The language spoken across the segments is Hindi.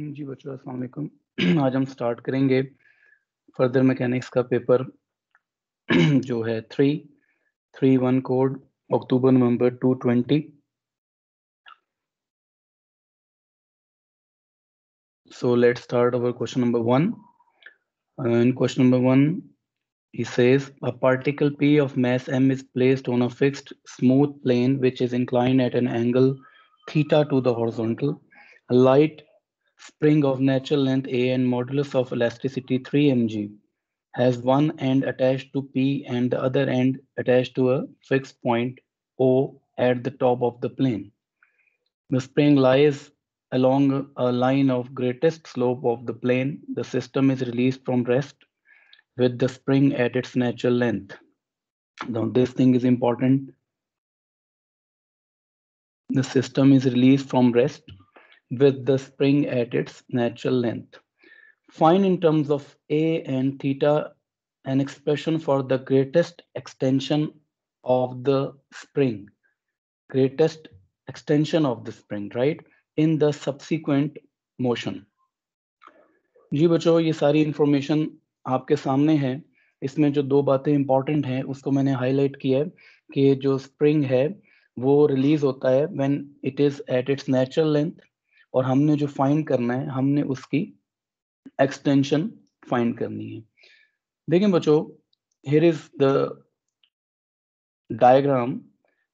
जी बच्चों अस्सलाम वालेकुम। आज हम स्टार्ट करेंगे फर्दर मैकेनिक्स का पेपर जो है 331 code October November 2020। So let's start our question number 1. In question number 1, he says a particle P of mass m is placed on a fixed smooth plane which is inclined at an angle theta to the horizontal. A light spring of natural length a and modulus of elasticity 3 mg has one end attached to P and the other end attached to a fixed point O at the top of the plane. The spring lies along a line of greatest slope of the plane. The system is released from rest with the spring at its natural length. Now this thing is important. The system is released from rest with the spring at its natural length. Find in terms of A and theta an expression for the greatest extension of the spring, greatest extension of the spring, right, in the subsequent motion. जी बच्चों, ये सारी इंफॉर्मेशन आपके सामने है। इसमें जो दो बातें इंपॉर्टेंट हैं उसको मैंने हाईलाइट किया है कि जो स्प्रिंग है वो रिलीज होता है when it is at its natural length, और हमने जो फाइंड करना है हमने उसकी एक्सटेंशन फाइंड करनी है। देखें बच्चों, हियर इज द डायग्राम।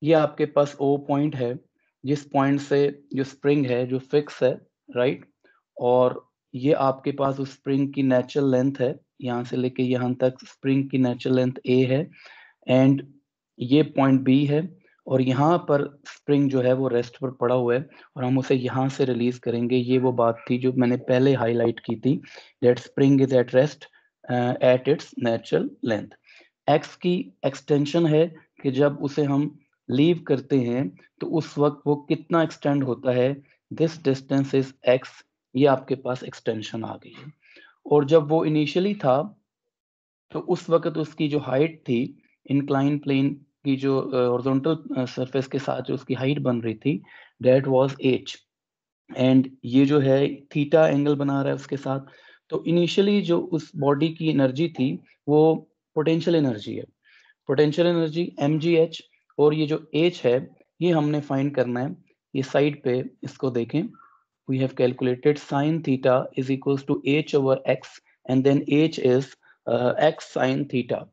ये आपके पास ओ पॉइंट है, जिस पॉइंट से जो स्प्रिंग है जो फिक्स है, राइट, और ये आपके पास उस स्प्रिंग की नेचुरल लेंथ है, यहाँ से लेके यहाँ तक स्प्रिंग की नेचुरल लेंथ ए है, एंड ये पॉइंट बी है, और यहाँ पर स्प्रिंग जो है वो रेस्ट पर पड़ा हुआ है और हम उसे यहाँ से रिलीज करेंगे। ये वो बात थी जो मैंने पहले हाईलाइट की थी, that spring is at rest at its natural length. X की एक्सटेंशन है कि जब उसे हम लीव करते हैं तो उस वक्त वो कितना एक्सटेंड होता है, दिस डिस्टेंस इज एक्स। ये आपके पास एक्सटेंशन आ गई है। और जब वो इनिशियली था तो उस वक्त उसकी जो हाइट थी, इंक्लाइन प्लेन की जो हॉरिजॉन्टल सरफेस के साथ जो उसकी हाइट बन रही थी, दैट वाज h, एंड ये जो है थीटा एंगल बना रहा है उसके साथ। तो इनिशियली जो उस बॉडी की एनर्जी थी वो पोटेंशियल एनर्जी है, पोटेंशियल एनर्जी mgh, और ये जो h है ये हमने फाइंड करना है। ये साइड पे इसको देखें, we have calculated sin theta is equals to h over x, and then h is x sin theta।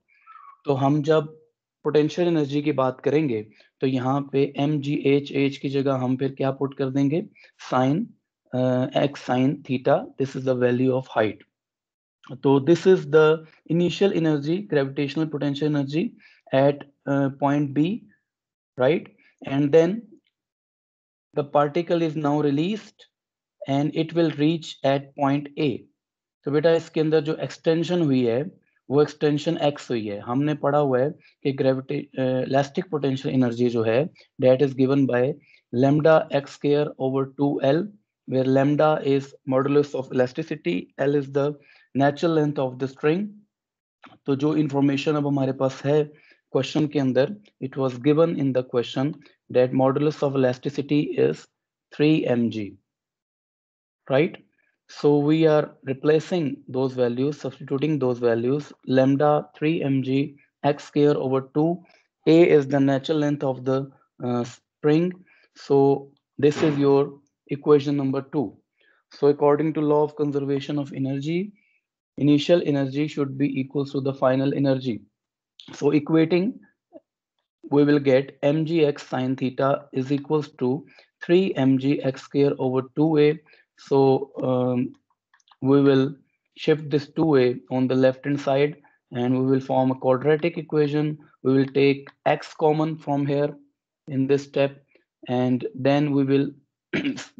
तो हम जब पोटेंशियल एनर्जी की बात करेंगे तो यहाँ पे mgh की जगह हम फिर क्या पुट कर देंगे, sign x sin theta, this is the value of height। तो this is the initial energy, gravitational potential energy at point B, right, and then the particle is now released and it will reach at point A। तो बेटा इसके अंदर जो एक्सटेंशन हुई है वो एक्सटेंशन x हुई है। हमने पढ़ा हुआ है कि ग्रेविटी इलास्टिक पोटेंशियल एनर्जी जो है that is given bye lambda x square over 2l, where lambda is modulus of elasticity, l is the natural length of the string। तो जो इंफॉर्मेशन अब हमारे पास है क्वेश्चन के अंदर, it was given in the question that modulus of elasticity is 3 mg, right? So we are replacing those values, substituting those values, lambda 3 mg x square over 2, a is the natural length of the spring, so this is your equation number 2। So according to law of conservation of energy, initial energy should be equal to the final energy। So equating, we will get mgx sin theta is equals to 3 mgx square over 2a। So we will shift this 2a on the left hand side and we will form a quadratic equation। We will take x common from here in this step, and then we will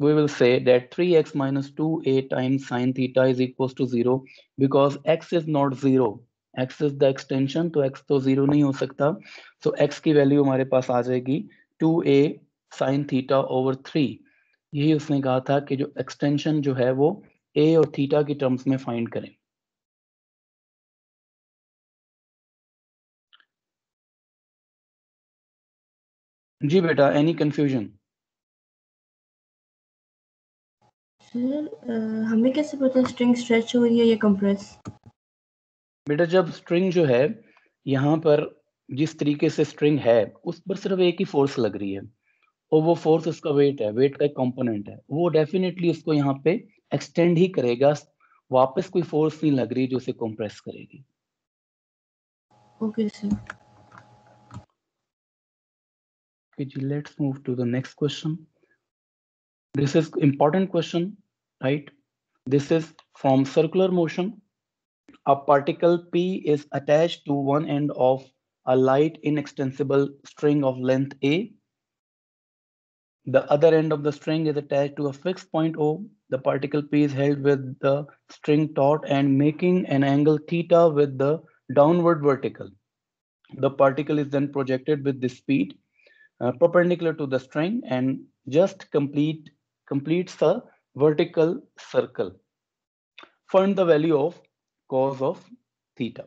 we will say that 3x minus 2a times sin theta is equals to 0, because x is not 0, x is the extension, तो x तो 0 नहीं हो सकता। so x की वैल्यू हमारे पास आ जाएगी 2a sin theta over 3। यही उसने कहा था कि जो एक्सटेंशन जो है वो a और थीटा की टर्म्स में फाइंड करें। जी बेटा, एनी कंफ्यूजन? सर हमें कैसे पता स्ट्रिंग स्ट्रेच हो रही है या कंप्रेस? बेटा जब स्ट्रिंग जो है यहाँ पर जिस तरीके से स्ट्रिंग है उस पर सिर्फ एक ही फोर्स लग रही है और वो फोर्स उसका वेट है, वेट का एक कंपोनेंट है, वो डेफिनेटली उसको यहाँ पे एक्सटेंड ही करेगा, वापस कोई फोर्स नहीं लग रही जो उसे कंप्रेस करेगी। Okay sir. Okay, let's move to the next question. This is important question, right? This is from circular motion. A particle P is attached to one end of a light inextensible string of length A. The other end of the string is attached to a fixed point O. The particle P is held with the string taut and making an angle theta with the downward vertical. The particle is then projected with this speed perpendicular to the string and just completes a vertical circle. Find the value of cos of theta.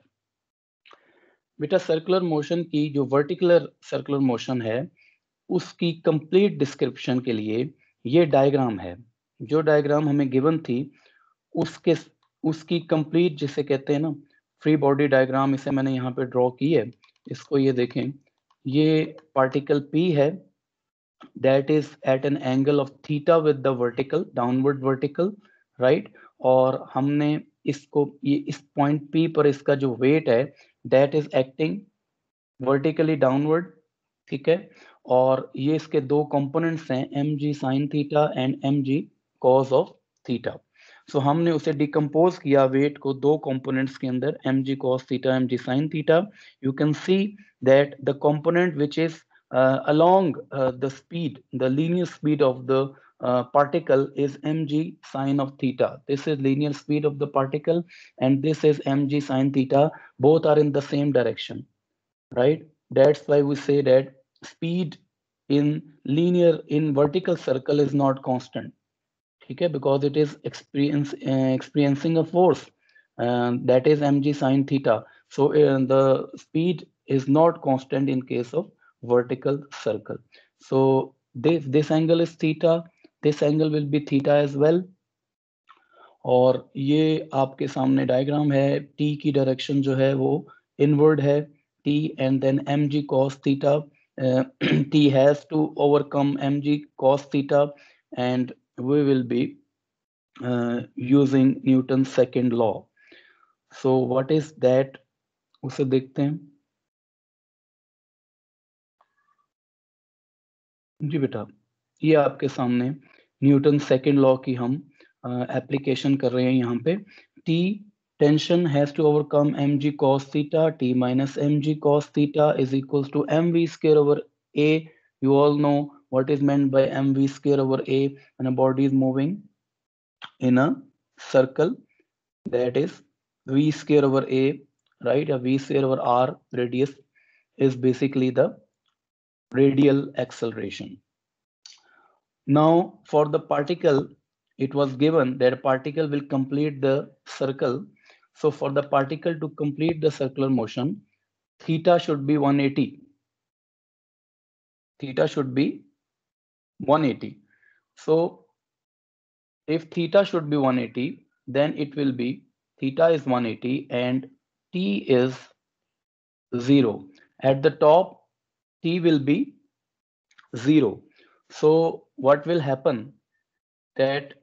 बेटा सर्कुलर मोशन की जो वर्टिकुलर सर्कुलर मोशन है उसकी कंप्लीट डिस्क्रिप्शन के लिए ये डायग्राम है। जो डायग्राम हमें गिवन थी उसके उसकी कंप्लीट जिसे कहते हैं ना फ्री बॉडी डायग्राम, इसे मैंने यहाँ पे ड्रॉ की है। इसको ये देखें, ये पार्टिकल P है that is at an angle of theta with the vertical downward vertical, right? और हमने इसको ये इस पॉइंट P पर इसका जो वेट है that is acting vertically downward, ठीक है। और ये इसके दो कंपोनेंट्स हैं mg sin theta and mg cos of theta. So हमने उसे डिकम्पोज किया वेट को दो कंपोनेंट्स के अंदर mg cos theta mg sin theta. You can see that the component which is along the speed, the linear speed of the particle is mg sine of theta. This is linear speed of the particle and this is mg sine theta. Both are in the same direction, right? That's why we say that speed in vertical circle is not constant, okay, because it is experiencing a force that is mg sine theta. So the speed is not constant in case of vertical circle. So this angle is theta, this angle will be theta as well. और ये आपके सामने डायग्राम है, t की डायरेक्शन जो है वो इनवर्ड है, t and then mg cos theta. T has to overcome mg cos theta and we will be using Newton's second law. So what is that? उसे देखते हैं। जी बेटा, ये आपके सामने न्यूटन सेकेंड लॉ की हम एप्लीकेशन कर रहे हैं यहाँ पे। T tension has to overcome mg cos theta, T minus mg cos theta is equals to mv square over a. You all know what is meant by mv square over a when a body is moving in a circle, that is v square over a, right? A v square over r radius is basically the radial acceleration. Now for the particle, it was given that a particle will complete the circle. So for the particle to complete the circular motion, theta should be 180. Theta should be 180. So if theta should be 180, then it will be theta is 180 and t is 0. At the top, t will be 0. So what will happen that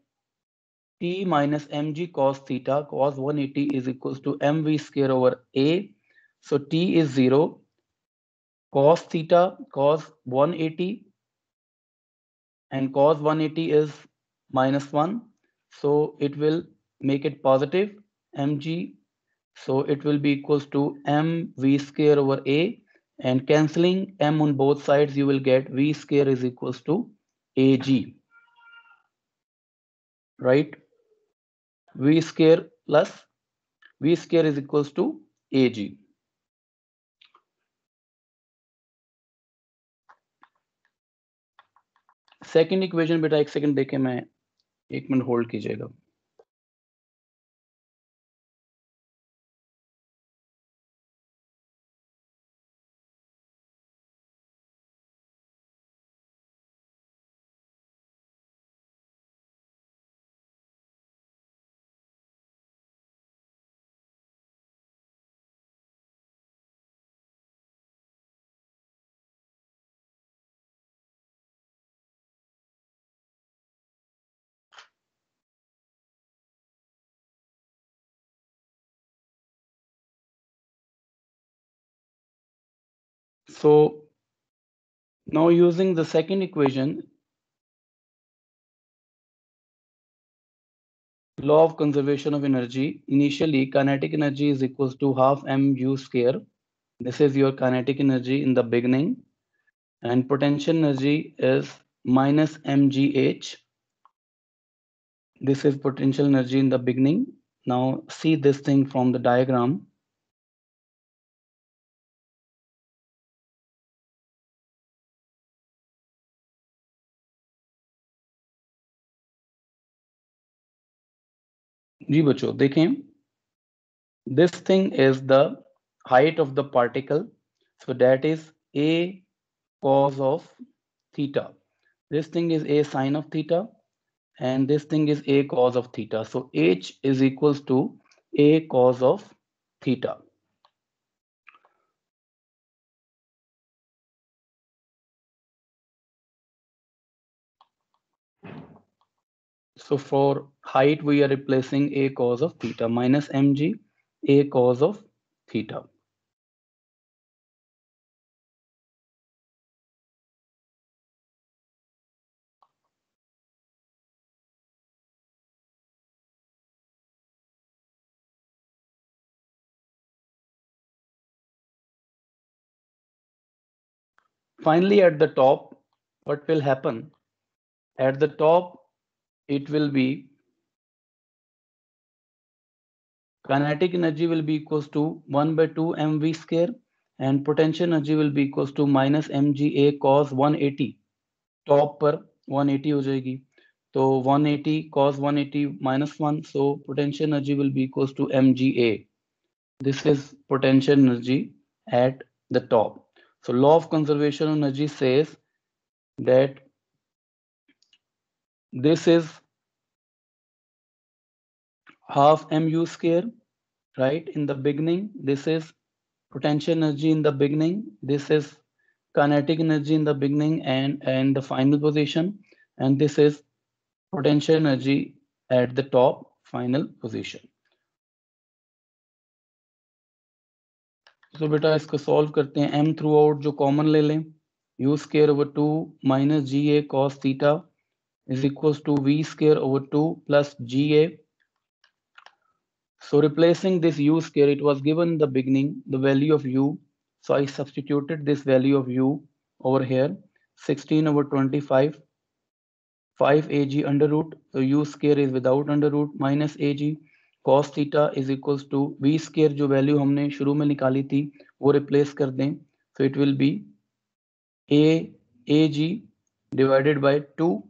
t minus mg cos theta cos 180 is equals to mv square over a. So t is 0, cos theta cos 180 and cos 180 is minus 1. So it will make it positive mg. So it will be equals to mv square over a, and cancelling m on both sides, you will get v square is equals to ag, right? V square plus v square is equals to ag. Second equation बेटा एक सेकंड देके मैं 1 मिनट होल्ड कीजिएगा। So now using the second equation, law of conservation of energy, initially kinetic energy is equals to half mu square. This is your kinetic energy in the beginning, and potential energy is minus mgh. This is potential energy in the beginning. Now see this thing from the diagram. जी बच्चों देखें, this thing is the height of the particle, so that is a cos of theta. This thing is a sine of theta, and this thing is a cos of theta. So h is equals to a cos of theta. So for height, we are replacing a cos of theta minus mg, a cos of theta. Finally, at the top, what will happen? At the top, it will be kinetic energy will be equals to 1 by 2 mv square, and potential energy will be equals to minus mga cos 180. Top पर 180 हो जाएगी, तो 180 cos 180 minus 1, so potential energy will be equals to mga. This is potential energy at the top. So law of conservation of energy says that this is half mu square, right? In the beginning, this is potential energy in the beginning, this is kinetic energy in the beginning and the final position, and this is potential energy at the top final position. तो बेटा इसको सॉल्व करते हैं. m थ्रू आउट जो कॉमन ले लें, u square over 2 minus ga cos theta is equals to v square over 2 plus ga. So replacing this u square, it was given in the beginning the value of u, so I substituted this value of u over here, 16 over 25, 5 ag under root, so u square is without under root, minus ag cos theta is equals to v square जो वैल्यू हमने शुरू में निकाली थी वो रिप्लेस कर दें, so it will be a ag divided by 2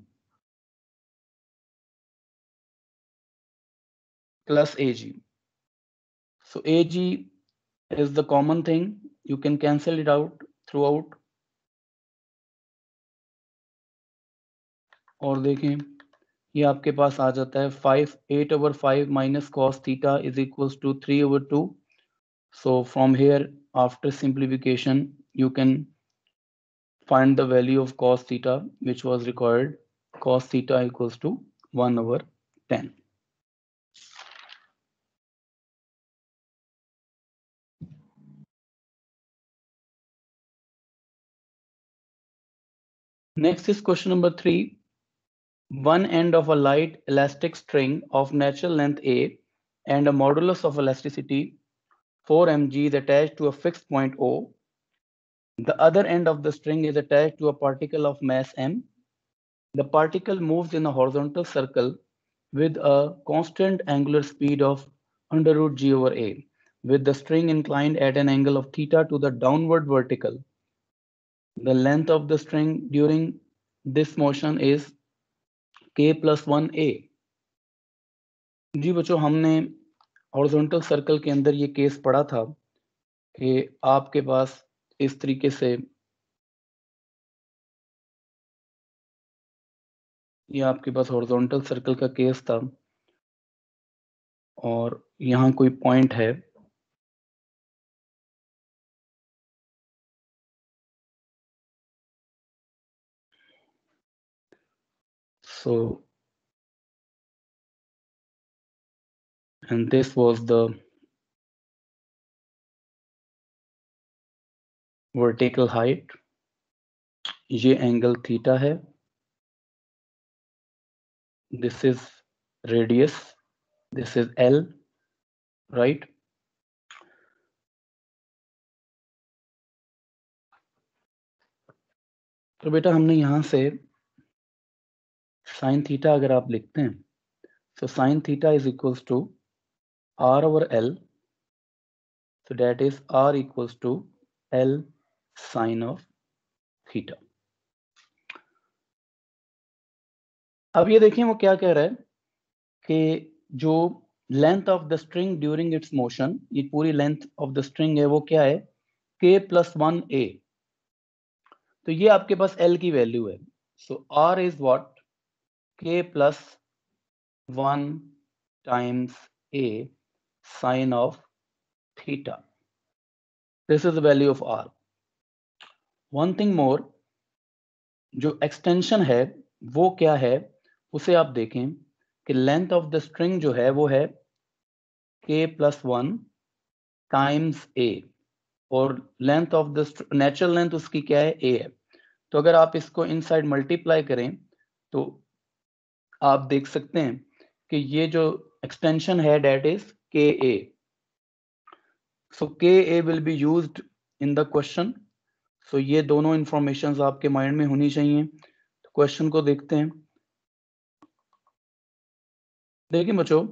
plus ag. So ag is the common thing, you can cancel it out throughout. और देखें ये आपके पास आ जाता है 8 over 5 minus cos theta is equals to 3 over 2. So from here, after simplification, you can find the value of cos theta which was required. Cos theta equals to 1 over 10. Next is question number 3. One end of a light elastic string of natural length A and a modulus of elasticity 4 mg is attached to a fixed point O. The other end of the string is attached to a particle of mass m. The particle moves in a horizontal circle with a constant angular speed of under root g over a, with the string inclined at an angle of theta to the downward vertical. The length of the string during this motion is k plus 1a. जी बच्चों, हमने हॉरिजॉन्टल सर्कल के अंदर ये केस पढ़ा था कि आपके पास इस तरीके से ये आपके पास हॉरिजॉन्टल सर्कल का केस था और यहाँ कोई पॉइंट है, so and this was the vertical height, ये एंगल थीटा है, this is radius, this is L, right. तो बेटा हमने यहां से साइन थीटा अगर आप लिखते हैं, so sin theta is equals to r over L, so that is r equals to L sin of theta। अब ये देखिए वो क्या कह रहा है कि जो length of the string during its motion, ये पूरी लेंथ ऑफ द स्ट्रिंग है वो क्या है, k+1a। तो ये आपके पास L की वैल्यू है, सो r is what, k+1 times a sin of theta, this is the value of r। One thing more, जो एक्सटेंशन है वो क्या है उसे आप देखें कि लेंथ ऑफ द स्ट्रिंग जो है वो है k+1 टाइम्स a, और length of the natural length उसकी क्या है, a है। तो अगर आप इसको इनसाइड मल्टीप्लाई करें तो आप देख सकते हैं कि ये जो एक्सटेंशन है that is ka, so ka will be used in the question. सो ये दोनों इंफॉर्मेशंस आपके माइंड में होनी चाहिए। तो क्वेश्चन को देखते हैं। देखिए बच्चों,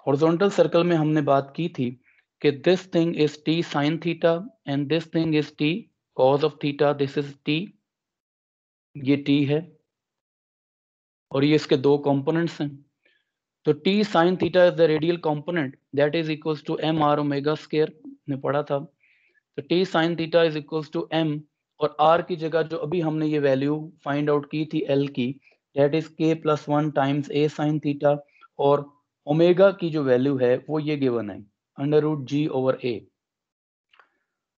हॉरिजॉन्टल सर्कल में हमने बात की थी कि this thing is t sin theta and this thing is t cos of theta, this is t, ये t है और ये इसके दो कंपोनेंट्स हैं। तो t sin theta is the radial component, that is equals to m r omega square, ने पढ़ा था। तो t sin theta is equals to m, और r की जगह जो अभी हमने ये वैल्यू फाइंड आउट की थी l की, that is k+1 times a sin theta, और ओमेगा की जो वैल्यू है वो ये गिवन है √g/a।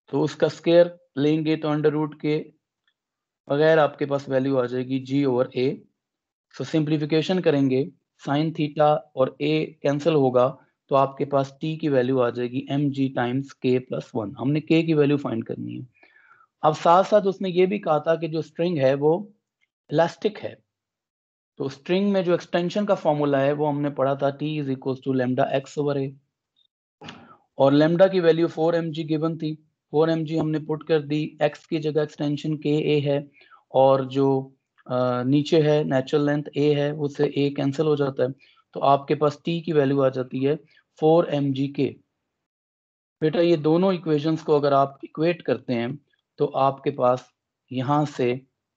तो उसका स्क्वायर लेंगे तो √ के बगैर आपके पास वैल्यू आ जाएगी g/a। सो सिंप्लीफिकेशन करेंगे, साइन थीटा और a कैंसिल होगा तो आपके पास t की वैल्यू आ जाएगी mg टाइम्स k+1। हमने k की वैल्यू फाइंड करनी है। अब साथ साथ उसने ये भी कहा था कि जो स्ट्रिंग है वो इलास्टिक है, तो स्ट्रिंग में जो एक्सटेंशन का फॉर्मूला है वो हमने पढ़ा था t is equal to λx/a, और लैम्डा की वैल्यू 4 mg गिवन थी। 4 mg हमने पुट कर दी, x की जगह एक्सटेंशन ka है, और जो नीचे है नेचुरल लेंथ a है, उससे a कैंसिल हो जाता है, तो आपके पास t की वैल्यू आ जाती है 4 mg। बेटा ये दोनों इक्वेशंस को अगर आप इक्वेट करते हैं तो आपके पास यहाँ से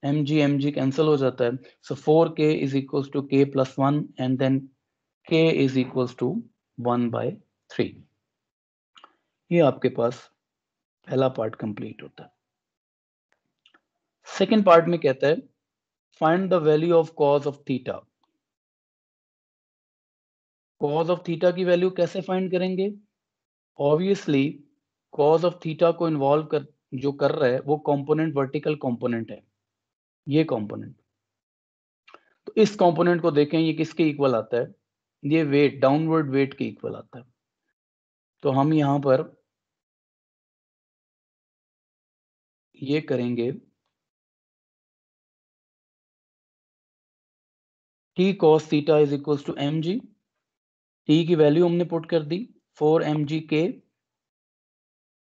mg कैंसिल हो जाता है, so 4k is equals to k+1 and then k is equals to 1/3। ये आपके पास पहला पार्ट कंप्लीट होता है। सेकंड पार्ट में कहता है find the value of cos of theta. Cos of theta की वैल्यू कैसे फाइंड करेंगे? ऑब्वियसली कॉस ऑफ थीटा को इन्वॉल्व कर रहा है वो कंपोनेंट वर्टिकल कंपोनेंट है, ये कंपोनेंट। तो इस कंपोनेंट को देखें, ये किसके इक्वल आता है, ये वेट, डाउनवर्ड वेट के इक्वल आता है। तो हम यहां पर ये करेंगे, t cos theta is equal to mg, t की वैल्यू हमने पुट कर दी 4 mg k,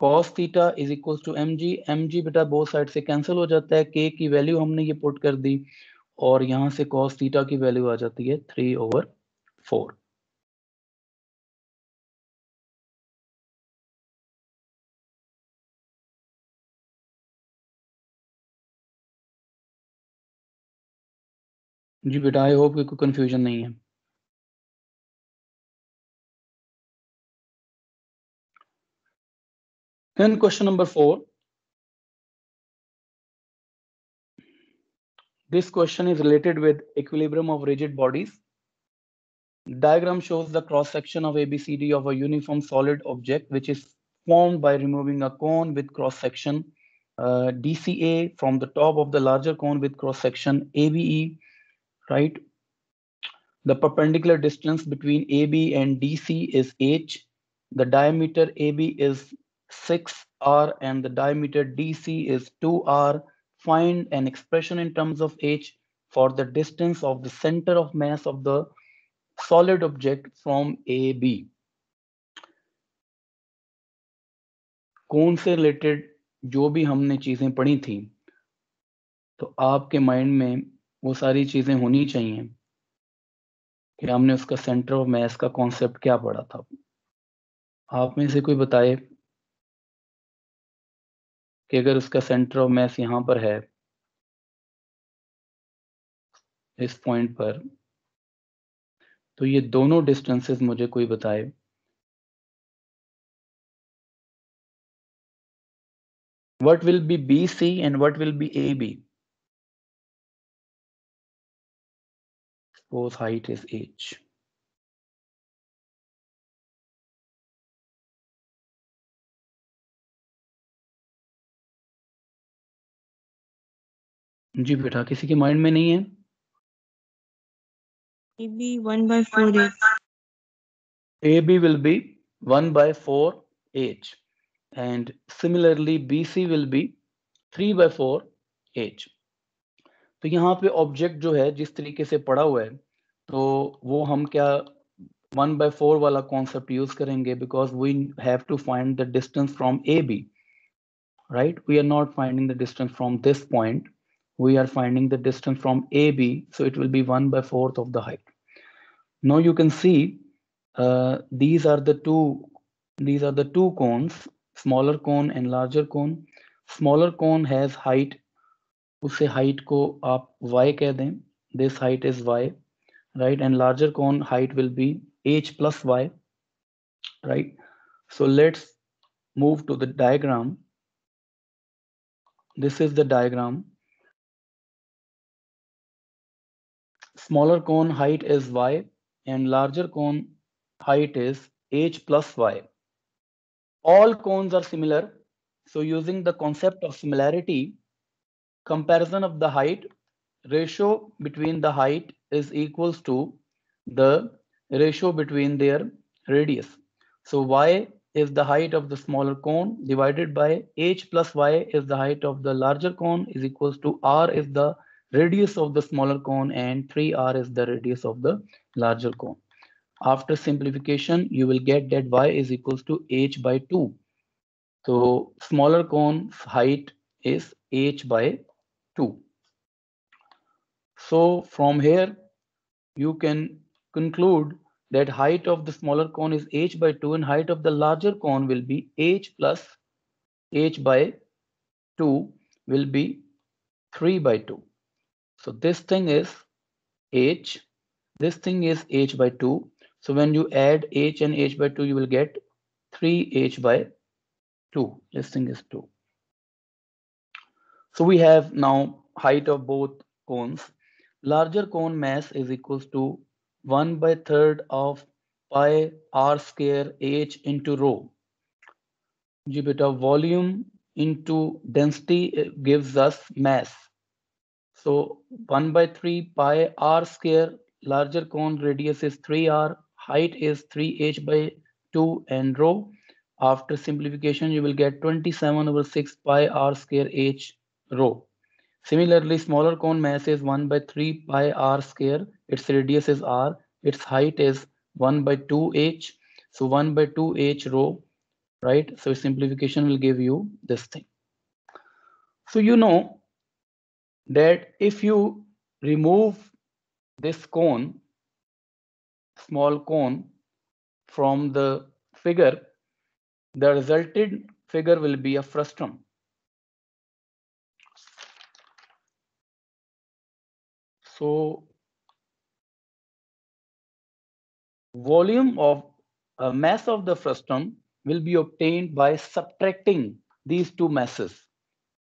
cos theta is equal to mg बेटा बोथ साइड से कैंसिल हो जाता है, k की वैल्यू हमने ये पुट कर दी, और यहां से cos थीटा की वैल्यू आ जाती है 3/4। जी बेटा, आई होप कि कोई कंफ्यूजन नहीं है। Then question number 4. This question is related with equilibrium of rigid bodies. Diagram shows the cross section of ABCD of a uniform solid object which is formed by removing a cone with cross section DCA from the top of the larger cone with cross section ABE, right? The perpendicular distance between AB and DC is h. The diameter AB is 6 r and the diameter DC is 2r. Find an expression in terms of h for the distance of the center of mass of the solid object from AB. कौन से रिलेटेड जो भी हमने चीजें पढ़ी थी, तो आपके माइंड में वो सारी चीजें होनी चाहिए कि हमने उसका सेंटर ऑफ मास का कॉन्सेप्ट क्या पढ़ा था। आप में से कोई बताए कि अगर उसका सेंटर ऑफ मास यहाँ पर है, इस पॉइंट पर, तो ये दोनों डिस्टेंसेस मुझे कोई बताए। What will be BC and what will be AB? Suppose height is h. जी बेटा, किसी के माइंड में नहीं है? AB 1/4h. AB will be 1/4h and similarly BC will be 3/4h. तो यहाँ पे ऑब्जेक्ट जो है जिस तरीके से पड़ा हुआ है, तो वो हम क्या 1/4 वाला कॉन्सेप्ट यूज करेंगे, because we have to find the distance from AB, right? We are not finding the distance from this point, we are finding the distance from AB, so it will be 1/4 of the height. Now you can see these are the two cones, smaller cone and larger cone. Smaller cone has height, उसे height को आप y कह दें, this height is y, right? And larger cone height will be h plus y, right? So let's move to the diagram. This is the diagram. Smaller cone height is y and larger cone height is h plus y. All cones are similar, so using the concept of similarity, comparison of the height, ratio between the height is equals to the ratio between their radius. So y is the height of the smaller cone divided by h plus y is the height of the larger cone is equals to r is the radius of the smaller cone and 3r is the radius of the larger cone. After simplification, you will get that y is equals to h by 2. So smaller cone's height is h by 2. So from here, you can conclude that height of the smaller cone is h by 2 and height of the larger cone will be h plus h by 2 will be 3 by 2. So this thing is h, this thing is h by 2. So when you add h and h by 2, you will get 3h by 2. This thing is 2. So we have now height of both cones. Larger cone mass is equals to 1/3 of pi r square h into rho. जी बेटा, volume into density gives us mass. So 1/3 pi r square, larger cone radius is 3r, height is 3h by 2 and rho. After simplification, you will get 27/6 pi r square h rho. Similarly, smaller cone mass is 1/3 pi r square, its radius is r, its height is 1/2h, so 1/2h rho, right? So simplification will give you this thing. So you know that if you remove this cone, small cone, from the figure, the resulted figure will be a frustum. So volume of mass of the frustum will be obtained by subtracting these two masses.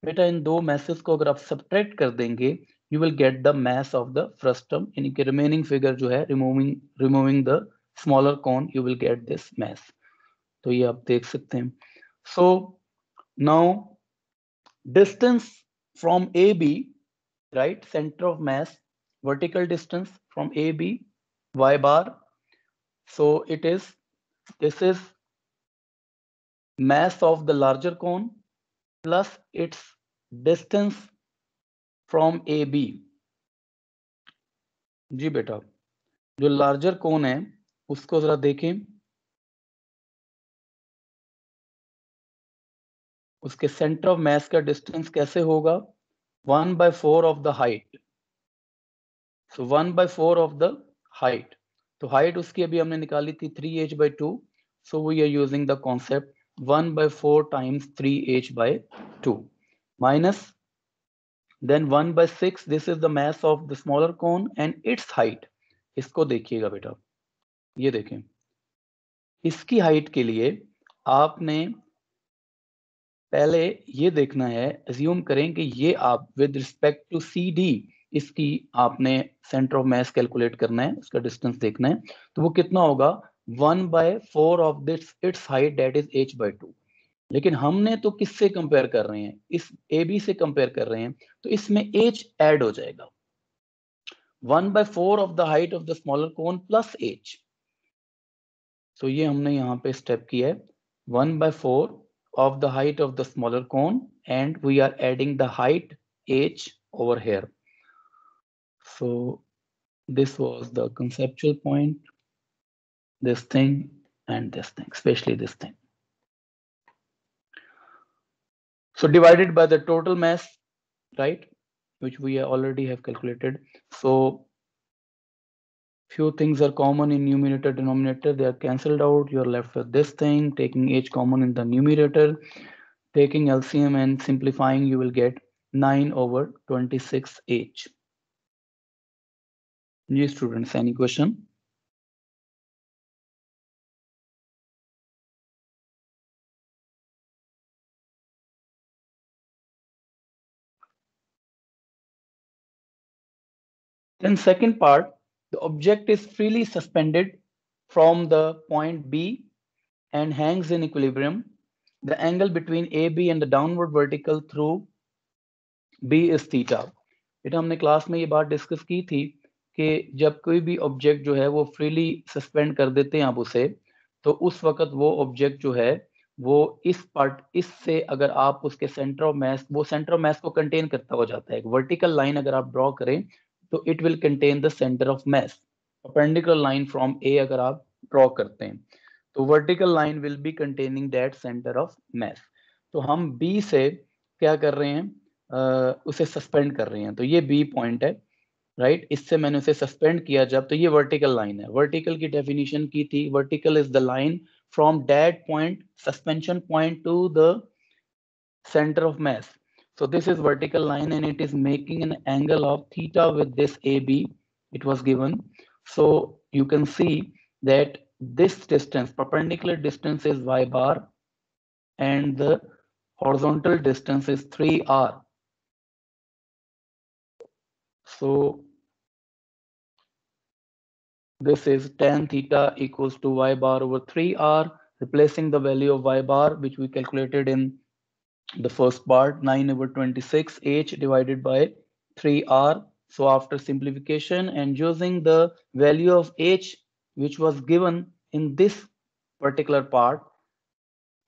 बेटा, इन दो masses को अगर आप subtract कर देंगे, you will get the mass of the frustum. यानी कि remaining figure जो है, removing the smaller cone, you will get this mass. तो ये आप देख सकते हैं. So now distance from AB, right? Center of mass, vertical distance from AB, y bar. So it is, this is mass of the larger cone plus its distance from AB। जी बेटा, जो लार्जर कोन है उसको जरा देखें, उसके सेंटर ऑफ मास का डिस्टेंस कैसे होगा, 1/4 of the height. So 1/4 of the height, तो हाइट उसकी अभी हमने निकाली थी 3h/2, so we are using the concept 1/4 times 3h/2 minus then 1/6, this is the mass of the smaller cone and its height। इसको देखिएगा बेटा, ये देखें, इसकी हाइट के लिए आपने पहले ये देखना है, अज्यूम करें कि ये आप विद रिस्पेक्ट टू CD इसकी आपने सेंटर ऑफ मास कैलकुलेट करना है, उसका डिस्टेंस देखना है, तो वो कितना होगा 1/4 of this it's height that is h/2। लेकिन हमने तो किससे कंपेयर कर रहे हैं, इस AB से कंपेयर कर रहे हैं, तो इसमें h ऐड हो जाएगा, 1/4 of the height of the smaller cone plus h। So ये हमने यहाँ पे स्टेप किया है, 1/4 of the height of the smaller cone and we are adding the height h over here। So this was the conceptual point, this thing and this thing, especially this thing। So divided by the total mass, right, which we already have calculated। So few things are common in numerator denominator, they are cancelled out, you are left with this thing, taking h common in the numerator, taking LCM and simplifying, you will get 9/26h। Yes students, any question? Then second part, the object is freely suspended from the point B and hangs in equilibrium, the angle between AB and the downward vertical through B is theta। बेटा हमने क्लास में ये बात डिस्कस की थी कि जब कोई भी ऑब्जेक्ट जो है वो फ्रीली सस्पेंड कर देते हैं आप उसे, तो उस वक्त वो ऑब्जेक्ट जो है वो इस पार्ट, इससे अगर आप उसके सेंटर ऑफ मास, वो सेंटर ऑफ मास को कंटेन करता हो जाता है। एक वर्टिकल लाइन अगर आप ड्रॉ करें तो it will contain the centre of mass, perpendicular line from A अगर आप ड्रॉ करते हैं तो vertical line will be containing that centre of mass. तो हम बी से क्या कर रहे हैं, उसे सस्पेंड कर रहे हैं, तो ये बी पॉइंट है, राइट, इससे मैंने उसे सस्पेंड किया जब, तो ये वर्टिकल लाइन है। वर्टिकल की डेफिनेशन की थी, vertical is the line from that point, suspension point two the center of mass। So this is vertical line and it is making an angle of theta with this AB, it was given। So you can see that this distance, perpendicular distance is y bar and the horizontal distance is 3r। So this is tan theta equals to y bar over 3r, replacing the value of y bar which we calculated in the first part, 9/26 h divided by 3r। So after simplification and using the value of h which was given in this particular part,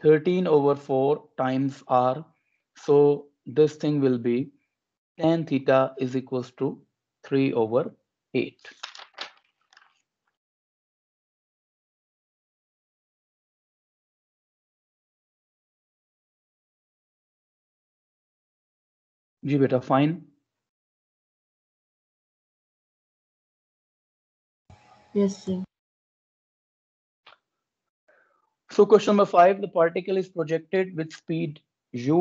13/4 times r, so this thing will be tan theta is equals to 3/8। जी बेटा, fine. Yes, sir. So question number 5, the particle is projected with speed u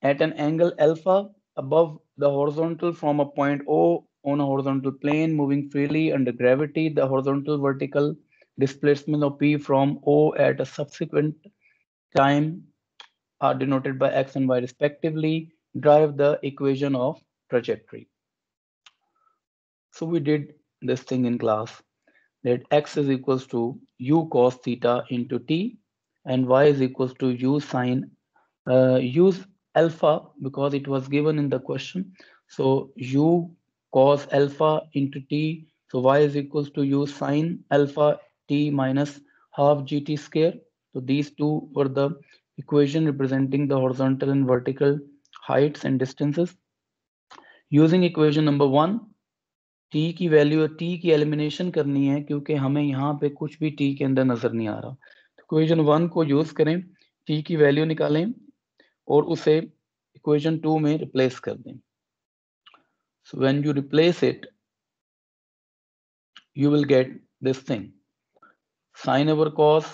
at an angle alpha above the horizontal from a point O on a horizontal plane, moving freely under gravity। The horizontal vertical displacement of P from O at a subsequent time are denoted by x and y respectively, drive the equation of trajectory। So we did this thing in class, that x is equals to u cos theta into t and y is equals to u sine, use alpha because it was given in the question, so u cos alpha into t, so y is equals to u sine alpha t minus half gt square। So these two were the equation representing the horizontal and vertical heights and distances. Using equation number 1, t की वैल्यू t की एलिमिनेशन करनी है क्योंकि हमें यहाँ पे कुछ भी t के अंदर नजर नहीं आ रहा। तो इक्वेशन 1 को यूज करें, t की वैल्यू निकालें और उसे इक्वेशन 2 में रिप्लेस कर दें। So when you replace it, you will get this thing: sin over cos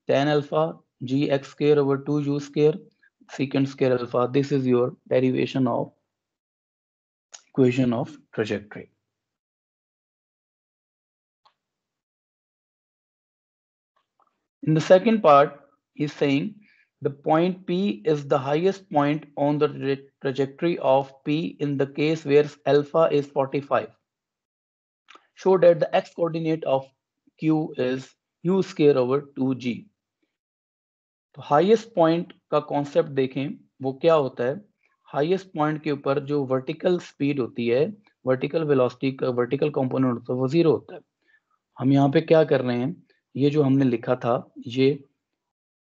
tan alpha gx square over 2u square secant square alpha. This is your derivation of equation of trajectory. In the second part, he's saying the point P is the highest point on the trajectory of P in the case where alpha is 45. Show that the x coordinate of Q is u square over 2g. तो हाईएस्ट पॉइंट का कॉन्सेप्ट देखें, वो क्या होता है? हाईएस्ट पॉइंट के ऊपर जो वर्टिकल स्पीड होती है, वर्टिकल वेलोसिटी का वर्टिकल कंपोनेंट होता है, वो 0 होता है। हम यहाँ पे क्या कर रहे हैं, ये जो हमने लिखा था, ये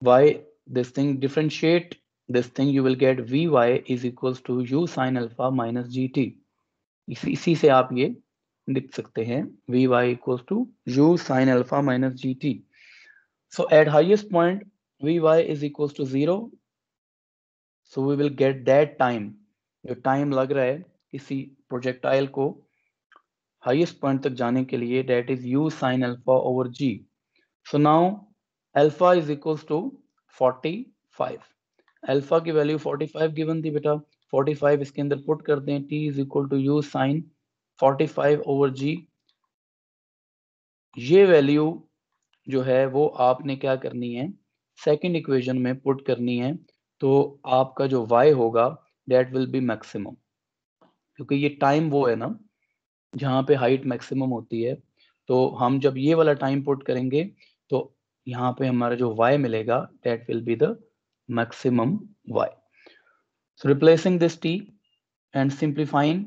y this thing differentiate this thing, you will get vy is equals to u sin alpha minus gt. इसी से आप ये लिख सकते हैं, vy equals to u sin alpha minus gt. So at highest point vy is equals to 0, so we will get that time, जो टाइम लग रहा है किसी प्रोजेक्टाइल को हाईएस्ट पॉइंट तक जाने के लिए, that is u sin alpha over g. So now alpha is equals to 45. Alpha की वैल्यू 45 गिवन थी बेटा, 45 इसके अंदर पुट कर दें, t is equal to u sin 45 over g. ये वैल्यू जो है वो आपने क्या करनी है, सेकंड इक्वेशन में पुट करनी है, तो आपका जो y होगा that will be maximum, क्योंकि ये टाइम वो है ना जहाँ पे हाइट मैक्सिमम होती है। तो हम जब ये वाला टाइम पुट करेंगे तो यहाँ पे हमारा जो y मिलेगा that will be the maximum y. So replacing this t and simplifying,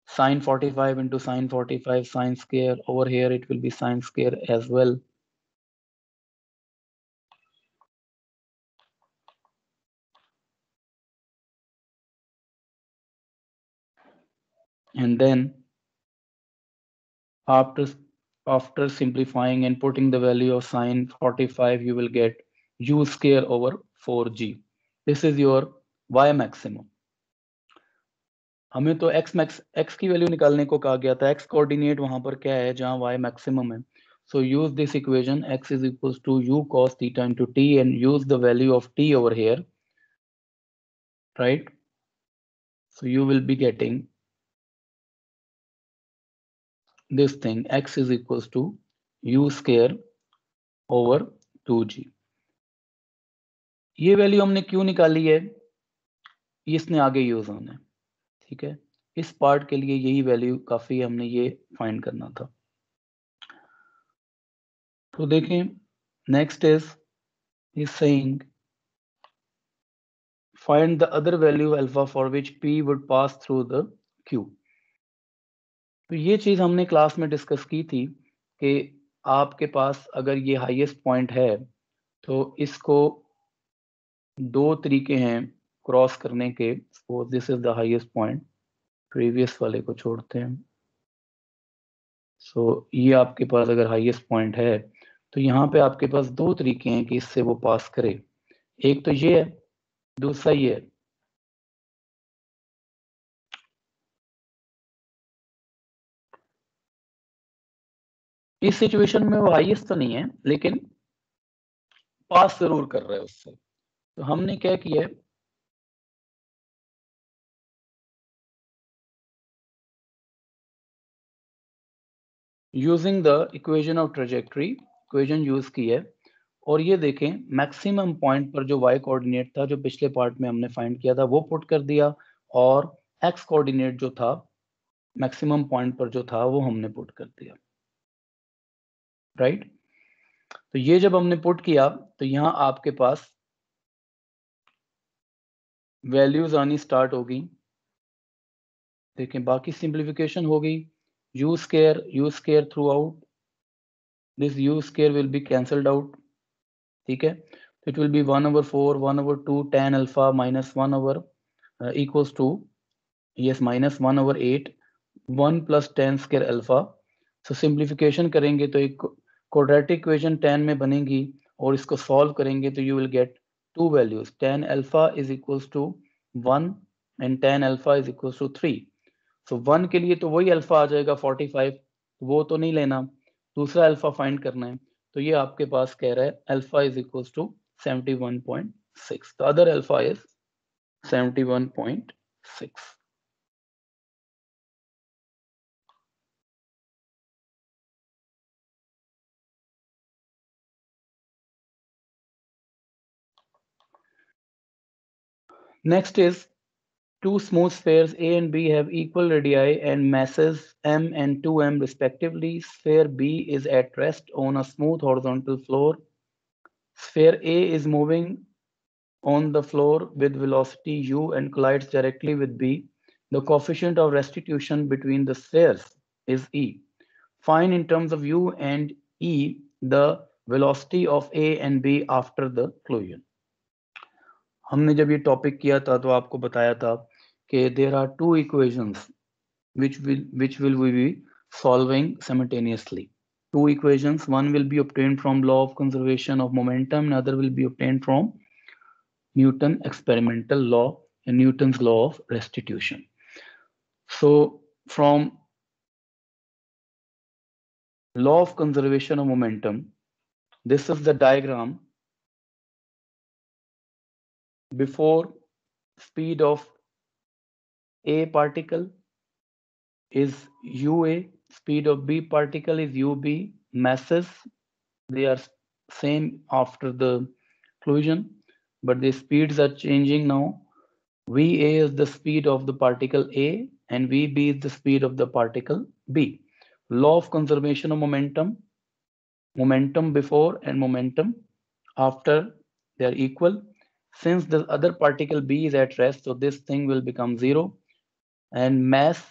sin 45 into sin 45 sin square, over here it will be sin square as well. And then after simplifying and putting the value of sin 45, you will get u square over 4g. This is your y maximum. हमें तो x की वैल्यू निकालने को कहा गया था, x कोऑर्डिनेट वहां पर क्या है जहां y मैक्सिमम है. So use this equation, x is equals to u cos theta into t, and use the value of t over here, right? So you will be getting this thing, x is equals to u square over 2g. ये वैल्यू हमने क्यों निकाली है, इसने आगे यूज होना है, ठीक है? इस पार्ट के लिए यही वैल्यू काफी, हमने ये फाइंड करना था। तो देखें, next is saying find the other value alpha for which p would pass through the q. तो ये चीज हमने क्लास में डिस्कस की थी कि आपके पास अगर ये हाईएस्ट पॉइंट है तो इसको दो तरीके हैं क्रॉस करने के। Suppose this is the highest point, previous वाले को छोड़ते हैं। सो ये आपके पास अगर हाईएस्ट पॉइंट है तो यहाँ पे आपके पास दो तरीके हैं कि इससे वो पास करे। एक तो ये है, दूसरा ये है। इस सिचुएशन में वो हाईएस्ट तो नहीं है लेकिन पास जरूर कर रहा है उससे। तो हमने क्या किया है, using the equation of trajectory, equation use की है। और ये देखें, मैक्सिमम पॉइंट पर जो y कोऑर्डिनेट था जो पिछले पार्ट में हमने फाइंड किया था वो पुट कर दिया, और x कोऑर्डिनेट जो था मैक्सिमम पॉइंट पर जो था वो हमने पुट कर दिया, राइट? तो ये जब हमने पुट किया तो यहाँ आपके पास वैल्यूज आनी स्टार्ट होगी। देखें, बाकी सिंप्लीफिकेशन हो गई, u square through out, this u square will be cancelled out, ठीक है? it will be 1/4, 1/2 tan alpha minus 1/, equals to, yes, minus 1/8, 1 plus tan square alpha. So simplification करेंगे तो एक quadratic equation tan में बनेगी, और इसको solve करेंगे तो you will get two values. Tan alpha is equals to 1 and tan alpha is equals to 3. So 1 के लिए तो वही अल्फा आ जाएगा 45, वो तो नहीं लेना, दूसरा अल्फा फाइंड करना है. तो ये आपके पास कह रहा है alpha is equals to 71.6. The other alpha is 71.6. Next is, two smooth spheres A and B have equal radii and masses m and 2m respectively. Sphere B is at rest on a smooth horizontal floor. Sphere A is moving on the floor with velocity u and collides directly with B. The coefficient of restitution between the spheres is E. Find in terms of u and E the velocity of A and B after the collision. हमने जब ये टॉपिक किया था तो आपको बताया था कि there are two equations which will we be solving simultaneously. Two equations, one will be obtained from law of conservation of momentum, another will be obtained from Newton's experimental law and Newton's law of restitution. So from law of conservation of momentum, this is the diagram before speed of A particle is UA, speed of B particle is UB, masses, they are same after the collision, but the speeds are changing now. VA is the speed of the particle A and VB is the speed of the particle B. Law of conservation of momentum, momentum before and momentum after, they are equal. Since the other particle B is at rest, so this thing will become 0. And mass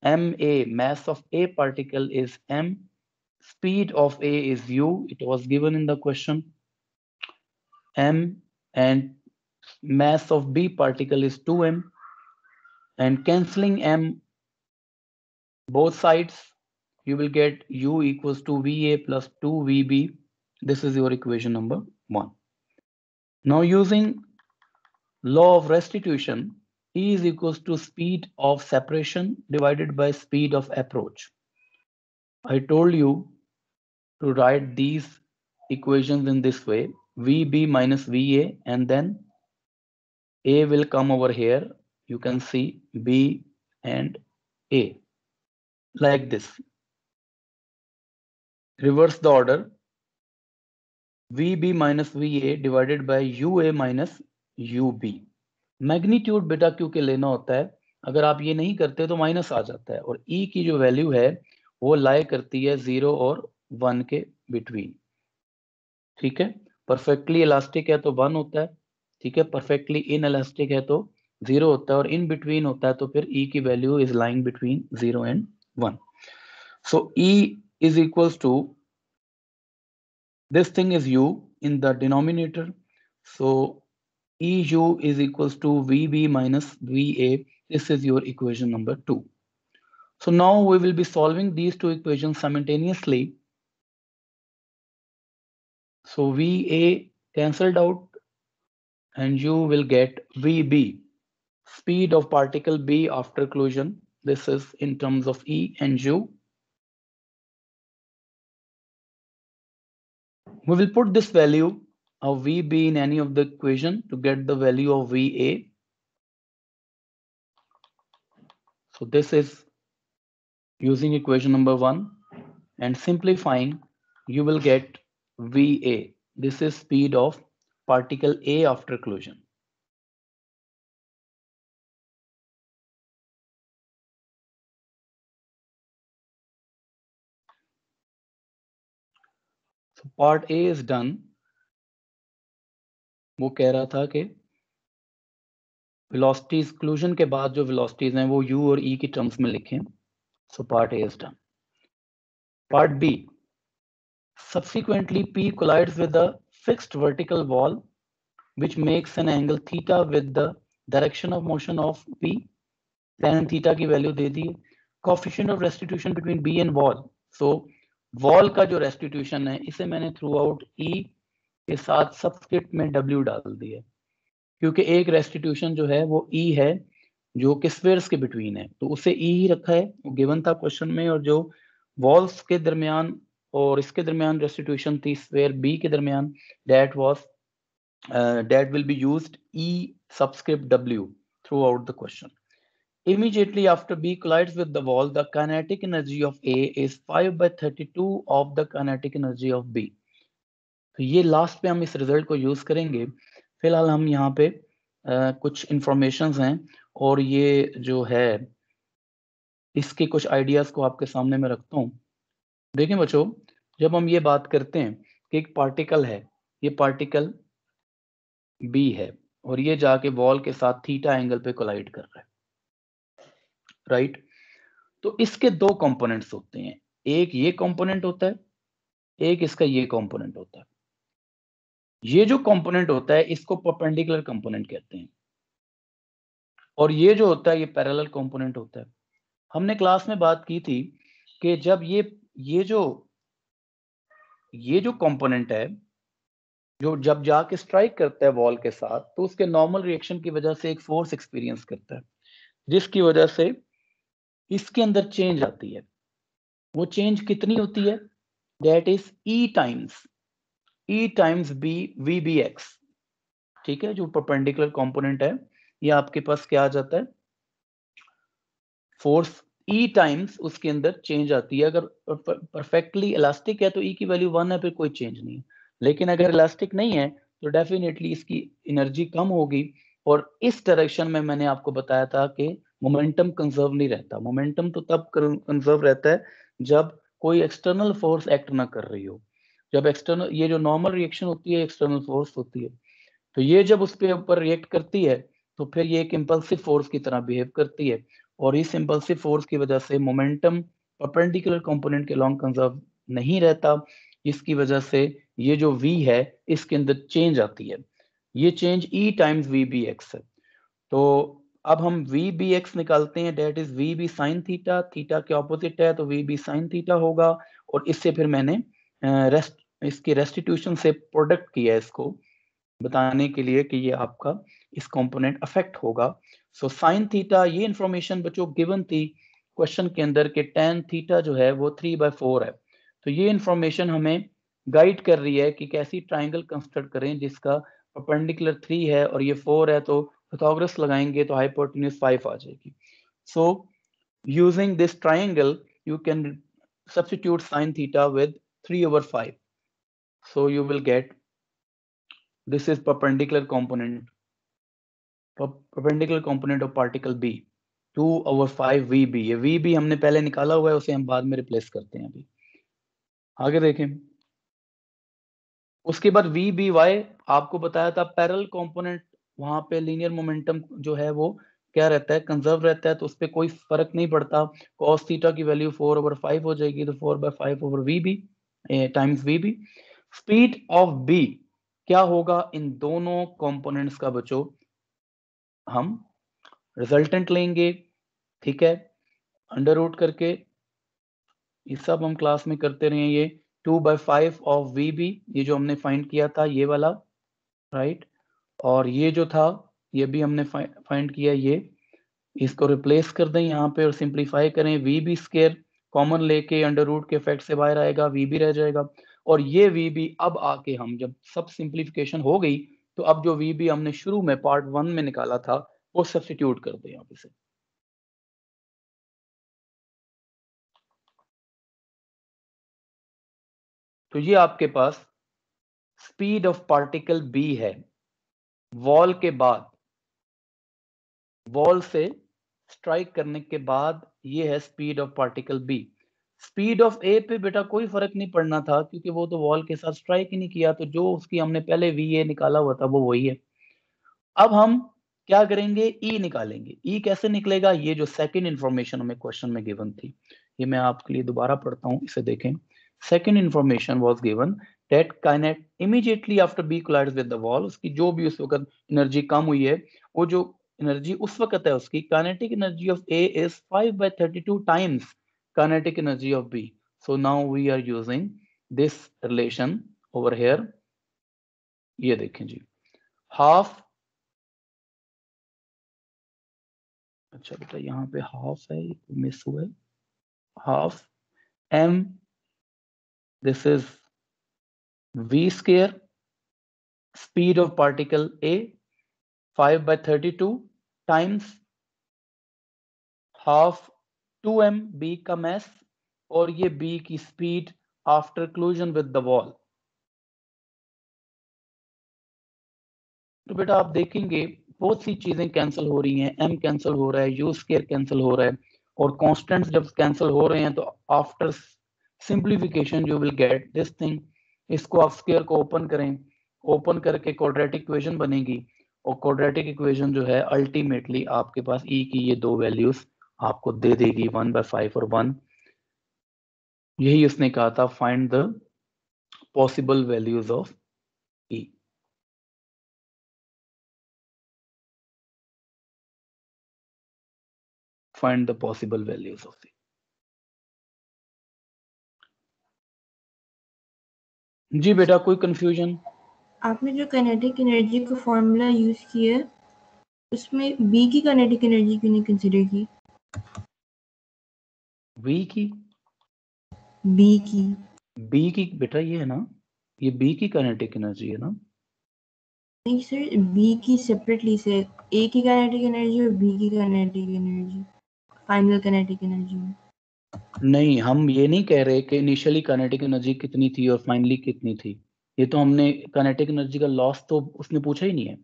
MA, mass of A particle is M, speed of A is U, it was given in the question, M, and mass of B particle is 2M, and cancelling M both sides, you will get U equals to VA plus 2VB. This is your equation number 1. Now using law of restitution, E is equals to speed of separation divided by speed of approach. I told you to write these equations in this way, VB minus VA, and then A will come over here. You can see B and A like this. Reverse the order. VB minus VA divided by UA minus UB. Magnitude बेटा क्योंकि लेना होता है, अगर आप ये नहीं करते तो माइनस आ जाता है, और E की जो वैल्यू है वो लाई करती है 0 और 1 के बिटवीन. ठीक है, परफेक्टली इलास्टिक है तो 1 होता है, ठीक है, परफेक्टली इन इलास्टिक है तो 0 होता है, और इन बिटवीन होता है तो फिर E की value is lying between 0 and 1. So E is equals to, this thing is U in the denominator, so EU is equals to VB minus VA. This is your equation number 2. So now we will be solving these two equations simultaneously. So VA cancelled out and you will get VB, speed of particle B after collision. This is in terms of E and U. We will put this value of VB in any of the equation to get the value of VA. So this is using equation number 1, and simplifying, you will get VA. This is speed of particle A after collision. So part A is done. वो कह रहा था कि velocities collision के बाद जो velocities हैं वो U और E की terms में लिखें. So part A is done. Part B. Subsequently, P collides with the fixed vertical wall which makes an angle theta with the direction of motion of B. tan theta की value they the. Coefficient of restitution between B and wall. So wall का जो restitution है इसे मैंने थ्रू आउट E के साथ सबस्क्रिप्ट में W डाल दिया क्योंकि एक restitution जो है वो E है जो कि स्फीयर्स के बिटवीन है, तो उसे E ही रखा है, वो गिवन था क्वेश्चन में. और जो वॉल्स के दरमियान और इसके दरमियान रेस्टिट्यूशन थी स्फीयर B के दरमियान, that will be used E subscript W throughout the question. Immediately after B collides with the wall, the kinetic energy of A is 5/32 of the kinetic energy of B. तो ये लास्ट पे हम इस रिजल्ट को यूज करेंगे. फिलहाल हम यहाँ पे कुछ इंफॉर्मेशंस हैं और ये जो है इसके कुछ आइडियाज को आपके सामने मैं रखता हूँ. देखिए बच्चों, जब हम ये बात करते हैं कि एक पार्टिकल है, ये पार्टिकल B है और ये जाके वॉल के साथ थीटा एंगल पे कोलाइड कर रहा है, राइट. तो इसके दो कंपोनेंट्स होते हैं, एक ये कंपोनेंट होता है, एक इसका ये कंपोनेंट होता है. ये जो कंपोनेंट होता है इसको परपेंडिकुलर कंपोनेंट कहते हैं और ये जो होता है ये पैरेलल कंपोनेंट होता है. हमने क्लास में बात की थी कि जब ये जो कंपोनेंट है जो जब जाके स्ट्राइक करता है वॉल के साथ तो उसके नॉर्मल रिएक्शन की वजह से एक फोर्स एक्सपीरियंस करता है जिसकी वजह से इसके अंदर चेंज आती है. वो चेंज कितनी होती है? That is E times B VBX. ठीक है, जो परपेंडिकुलर कंपोनेंट है ये आपके पास क्या आ जाता है, फोर्स E टाइम्स उसके अंदर चेंज आती है. अगर परफेक्टली इलास्टिक है तो E की वैल्यू 1 है, फिर कोई चेंज नहीं है. लेकिन अगर इलास्टिक नहीं है तो डेफिनेटली इसकी एनर्जी कम होगी. और इस डायरेक्शन में मैंने आपको बताया था कि मोमेंटम कंजर्व नहीं रहता. मोमेंटम तो तब कंजर्व रहता है जब कोई एक्सटर्नल फोर्स एक्ट ना कर रही हो. जब एक्सटर्नल, ये जो नॉर्मल रिएक्शन होती है एक्सटर्नल फोर्स होती है, तो ये जब उसके ऊपर रिएक्ट करती है तो फिर ये एक इंपल्सिव फोर्स की तरह बिहेव करती है और इस इंपल्सिव फोर्स की वजह से मोमेंटम परपेंडिकुलर कंपोनेंट के लॉन्ग कंजर्व नहीं रहता. इसकी वजह से ये जो V है इसके अंदर चेंज आती है, ये चेंज E टाइम्स VBX है. तो अब हम VBX निकालते हैं, that is VB sine theta. Theta के ऑपोजिट है तो VB साइन थीटा होगा. और इससे फिर मैंने इसके रेस्टिट्यूशन से प्रोडक्ट किया इसको बताने के लिए कि ये आपका इस कंपोनेंट अफेक्ट होगा. सो साइन थीटा, ये इंफॉर्मेशन बच्चों गिवन थी क्वेश्चन के अंदर के tan थीटा जो है वो 3/4 है. तो ये इंफॉर्मेशन हमें गाइड कर रही है कि कैसी ट्राइंगल कंस्ट्रक्ट करें जिसका परपेंडिकुलर 3 है और ये 4 है, तो पाइथागोरस लगाएंगे तो हाइपोटेन्यूज 5 आ जाएगी. So using this triangle you can substitute sine theta with 3/5. So you will get this is perpendicular component of particle B 2/5 VB. ये VB हमने पहले निकाला हुआ है, उसे हम बाद में रिप्लेस करते हैं. अभी आगे देखें. उसके बाद VBY आपको बताया था पैरेलल कंपोनेंट, वहां पे लीनियर मोमेंटम जो है वो क्या रहता है, कंजर्व रहता है, तो उस पर कोई फर्क नहीं पड़ता. cos थीटा की वैल्यू 4/5 हो जाएगी, तो 4/5/VB times VB. Speed of B क्या होगा इन दोनों कंपोनेंट्स का बच्चों, हम रिजल्टेंट लेंगे. ठीक है, अंडर रूट करके ये सब हम क्लास में करते रहे. ये 2/5 ऑफ VB, ये जो हमने फाइंड किया था ये वाला, राइट. और ये जो था ये भी हमने फाइंड किया, ये इसको रिप्लेस कर दें यहाँ पे और सिंप्लीफाई करें. VB स्क्वायर कॉमन लेके अंडर रूट के इफेक्ट से बाहर आएगा, VB रह जाएगा. और ये VB अब आके हम जब सब सिंप्लीफिकेशन हो गई तो अब जो VB हमने शुरू में पार्ट 1 में निकाला था वो सब्स्टिट्यूट कर दें यहाँ पे से. तो ये आपके पास स्पीड ऑफ पार्टिकल B है वॉल के बाद, वॉल से स्ट्राइक करने के बाद ये है speed of particle B. Speed of A पे बेटा कोई फर्क नहीं पड़ना था क्योंकि वो तो वॉल के साथ स्ट्राइक ही नहीं किया, तो जो उसकी हमने पहले VA निकाला हुआ था वो वही है. अब हम क्या करेंगे, E निकालेंगे. E कैसे निकलेगा, ये जो सेकंड इंफॉर्मेशन हमें क्वेश्चन में गिवन थी, ये मैं आपके लिए दोबारा पढ़ता हूँ, इसे देखें. Second information was given that kinet immediately after B collides with the wall, उसकी जो भी उस वक्त एनर्जी कम हुई है, वो जो एनर्जी उस वक्त है उसकी kinetic energy of A is 5/32 times kinetic energy of B. So now we are using this relation over here. ये देखें जी, हाफ, अच्छा बेटा यहाँ पे हाफ है, मिस हुआ है, half m, this is v square, speed of particle A 5/32 times half 2m B का mass और ये B की speed after collision with the wall. तो बेटा आप देखेंगे बहुत सी चीजें कैंसिल हो रही हैं, m कैंसिल हो रहा है, u स्क्वायर कैंसिल हो रहा है, और कांस्टेंट्स जब कैंसिल हो रहे हैं तो after simplification you will get this thing. इसको आप स्क्वायर को ओपन करें, ओपन करके क्वाड्रेटिक इक्वेशन बनेगी, और क्वाड्रेटिक इक्वेशन जो है अल्टीमेटली आपके पास e की ये दो वैल्यूज आपको दे देगी 1/5 और 1. यही उसने कहा था, find the possible values of e. Find the possible values of C. जी बेटा कोई कंफ्यूजन? आपने जो काइनेटिक एनर्जी का फॉर्मूला यूज किया उसमें बी की काइनेटिक एनर्जी क्यों नहीं कंसीडर की? बी की? बी की बेटा ये है ना, ये बी की काइनेटिक एनर्जी है ना? नहीं सर, बी की सेपरेटली से, ए की काइनेटिक एनर्जी और बी की kinetic energy, final kinetic energy में. नहीं, हम ये नहीं कह रहे कि इनिशियली काइनेटिक एनर्जी कितनी थी और फाइनली कितनी थी. ये तो हमने काइनेटिक एनर्जी का लॉस तो उसने पूछा ही नहीं है.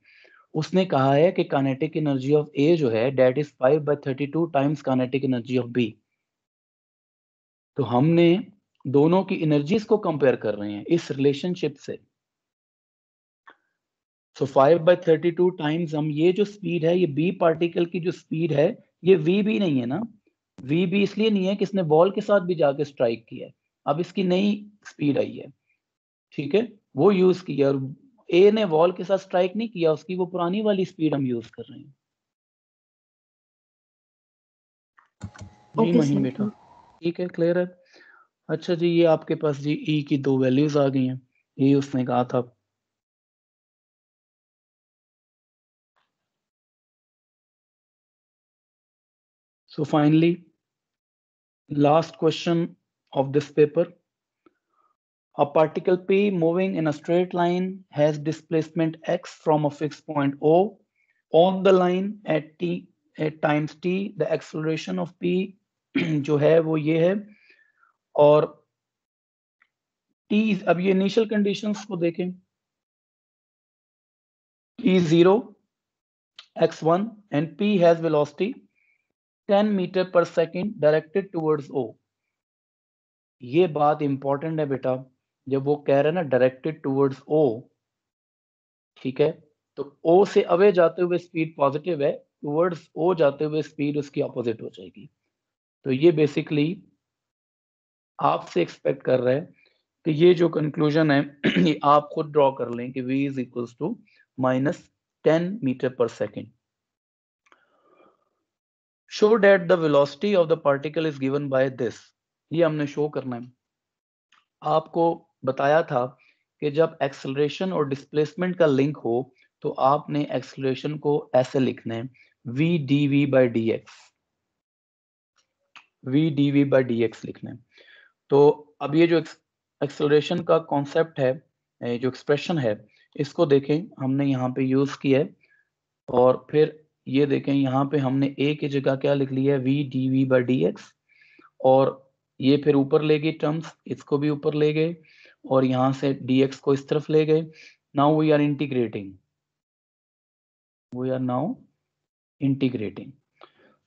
उसने कहा है कि काइनेटिक एनर्जी ऑफ ए जो है that is 5/32 times kinetic energy of B. तो हमने दोनों की एनर्जीज को कंपेयर कर रहे हैं इस रिलेशनशिप से. सो 5/32 टाइम्स, हम ये जो स्पीड है, ये बी पार्टिकल की जो स्पीड है, ये वी भी नहीं है ना. वी भी इसलिए नहीं है कि इसने बॉल के साथ भी जाके स्ट्राइक किया है, अब इसकी नई स्पीड आई है, ठीक है, वो यूज किया. और ए ने बॉल के साथ स्ट्राइक नहीं किया, उसकी वो पुरानी वाली स्पीड हम यूज कर रहे हैं. जी महीन बेटा, ठीक है, क्लियर है. अच्छा जी, ये आपके पास जी ई की दो वैल्यूज आ गई हैं, ये उसने कहा था. So finally, last question of this paper. A particle P moving in a straight line has displacement x from a fixed point O on the line at t at times t. The acceleration of P जो है वो ये है, और t, अब ये इनिशियल कंडीशंस को देखें, t0 x1 and P has velocity 10 meter per second directed towards O. ये बात इंपॉर्टेंट है बेटा, जब वो कह रहे हैं ना डायरेक्टेड टुवर्ड्स ओ, ठीक है, तो ओ से अवे जाते हुए स्पीड पॉजिटिव है, टुवर्ड्स ओ जाते हुए स्पीड उसकी ऑपोजिट हो जाएगी. तो ये बेसिकली आपसे एक्सपेक्ट कर रहे हैं कि ये जो कंक्लूजन है ये आप खुद ड्रॉ कर लें कि v is equals to -10 metre per second. Show that the velocity of the particle is given by this. ये हमने शो करना है. आपको बताया था कि जब एक्सेलरेशन और डिस्प्लेसमेंट का लिंक हो तो आपने एक्सेलरेशन को ऐसे लिखना है, v dv by dx, v dv by dx लिखना है. तो अब ये जो एक्सेलरेशन का कॉन्सेप्ट है, जो एक्सप्रेशन है, इसको देखें, हमने यहाँ पे यूज किया है. और फिर ये देखें, यहाँ पे हमने a की जगह क्या लिख लिया है, v dv by dx, और ये फिर ऊपर ले गए टर्म्स, इसको भी ऊपर ले गए, और यहाँ से dx को इस तरफ ले गए. Now we are integrating,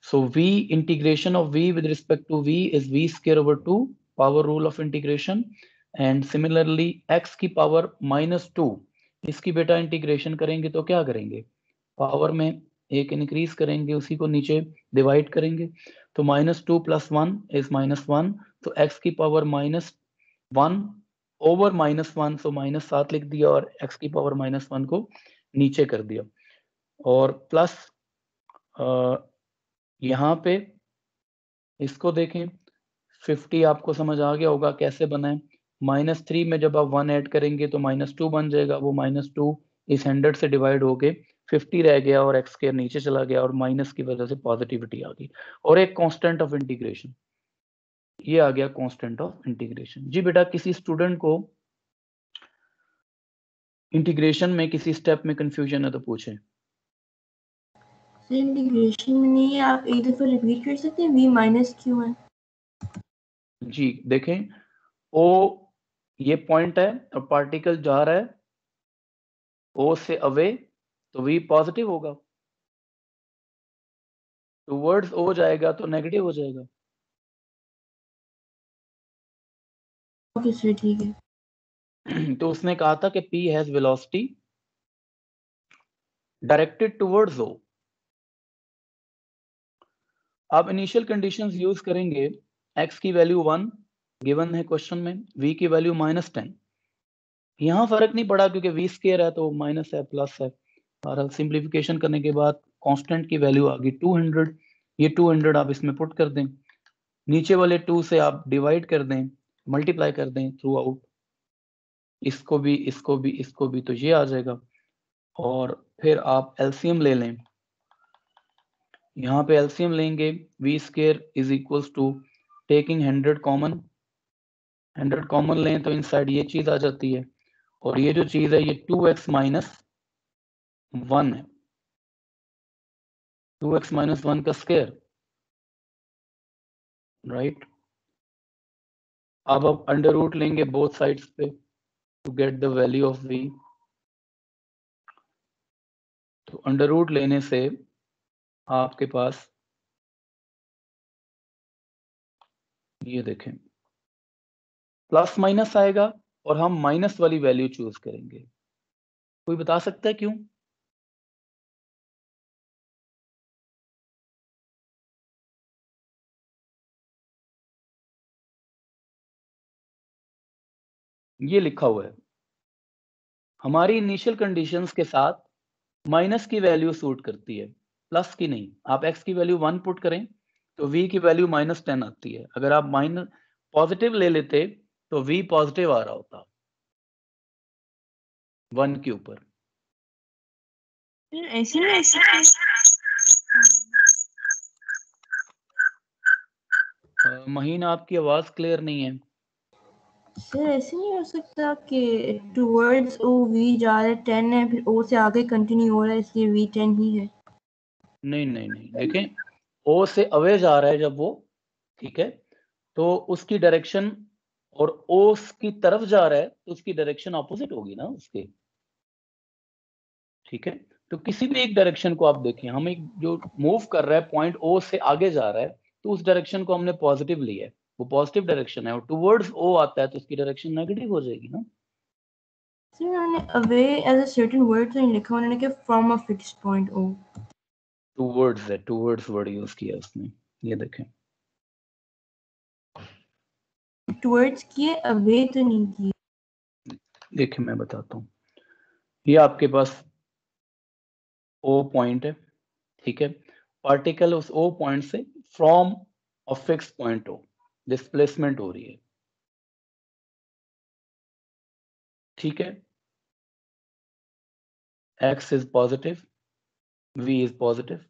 so v integration of v with respect to v is v square over 2, power rule of integration. And similarly x की पावर -2, इसकी बेटा इंटीग्रेशन करेंगे तो क्या करेंगे, पावर में एक इंक्रीज करेंगे, उसी को नीचे डिवाइड करेंगे. तो -2 + 1 is -1, तो x की पावर -1 ओवर -1, सो -7 लिख दिया और x की पावर -1 को नीचे कर दिया, और प्लस यहाँ पे इसको देखें, 50 आपको समझ आ गया होगा कैसे बना है। -3 में जब आप 1 ऐड करेंगे तो -2 बन जाएगा, वो -2 इस 100 से डिवाइड हो गए 50 रह गया और x स्क्वायर नीचे चला गया और माइनस की वजह से पॉजिटिविटी आ गई, और एक कांस्टेंट ऑफ इंटीग्रेशन, ये आ गया कांस्टेंट ऑफ इंटीग्रेशन। जी बेटा, किसी स्टूडेंट को इंटीग्रेशन में किसी स्टेप में कंफ्यूजन है तो पूछें। इंटीग्रेशन में नहीं है, आप एक दफा रिपीट कर सकते हैं, v माइनस क्यों है? जी देखें, ओ ये पॉइंट है और पार्टिकल जा रहा है ओ से अवे, तो v पॉजिटिव होगा, टुवर्ड्स ओ जाएगा तो नेगेटिव हो जाएगा। ओके सर, ठीक है। तो उसने कहा था कि p has velocity directed towards O. आप इनिशियल कंडीशंस यूज करेंगे, x की वैल्यू 1 गिवन है क्वेश्चन में, v की वैल्यू -10। यहाँ फर्क नहीं पड़ा क्योंकि v स्क्वायर है तो माइनस है प्लस है, और सिंप्लीफिकेशन करने के बाद कांस्टेंट की वैल्यू आ गई 200। ये 200 आप इसमें पुट कर दें, नीचे वाले 2 से आप डिवाइड कर दें, मल्टीप्लाई कर दें थ्रू आउट, इसको भी इसको भी इसको भी, तो ये आ जाएगा। और फिर आप एलसीएम ले लें, यहाँ पे एलसीएम लेंगे, v square is equals to taking 100 common, 100 common लें तो इनसाइड ये चीज आ जाती है, और ये जो चीज है ये 2x माइनस 1 है, 2x माइनस 1 का स्क्वायर, राइट। अब आप अंडर रूट लेंगे बोथ साइड्स पे to get the value of v, तो अंडर रूट लेने से आपके पास ये देखें प्लस माइनस आएगा, और हम माइनस वाली वैल्यू चूज करेंगे। कोई बता सकता है क्यों? ये लिखा हुआ है, हमारी इनिशियल कंडीशंस के साथ माइनस की वैल्यू सूट करती है, प्लस की नहीं। आप x की वैल्यू 1 पुट करें तो v की वैल्यू -10 आती है, अगर आप माइनस पॉजिटिव ले लेते तो v पॉजिटिव आ रहा होता 1 के ऊपर। ऐसे नहीं ऐसे महीन, आपकी आवाज क्लियर नहीं है। सर, ऐसे नहीं हो सकता कि टुवर्ड्स ओ v जा रहा है 10 है, फिर o से आगे कंटिन्यू हो रहा है, इसलिए v 10 ही है। नहीं नहीं नहीं, देखें ओ से अवे जा रहा है जब वो, ठीक है, तो उसकी डायरेक्शन, और ओ की तरफ जा रहा है तो उसकी डायरेक्शन ऑपोजिट होगी ना उसके, ठीक है। तो किसी भी एक डायरेक्शन को आप देखें, हम एक जो मूव कर रहा है पॉइंट ओ से आगे जा रहा है, तो उस डायरेक्शन को हमने पॉजिटिव लिया है, वो पॉजिटिव डायरेक्शन है, और टुवर्ड्स ओ आता है तो उसकी डायरेक्शन नेगेटिव हो जाएगी ना। सर, उन्होंने away as a certain word तो नहीं लिखा, उन्होंने कहा from a fixed point o। Towards है, टुवर्ड्स वर्ड यूज किया उसने, ये देखें। टुवर्ड्स किए, अवे तो नहीं किए। देखिए मैं बताता हूँ, ये आपके पास ओ पॉइंट है, ठीक है, पार्टिकल उस ओ पॉइंट से from a fix point O displacement हो रही है, ठीक है, x is positive, v is positive.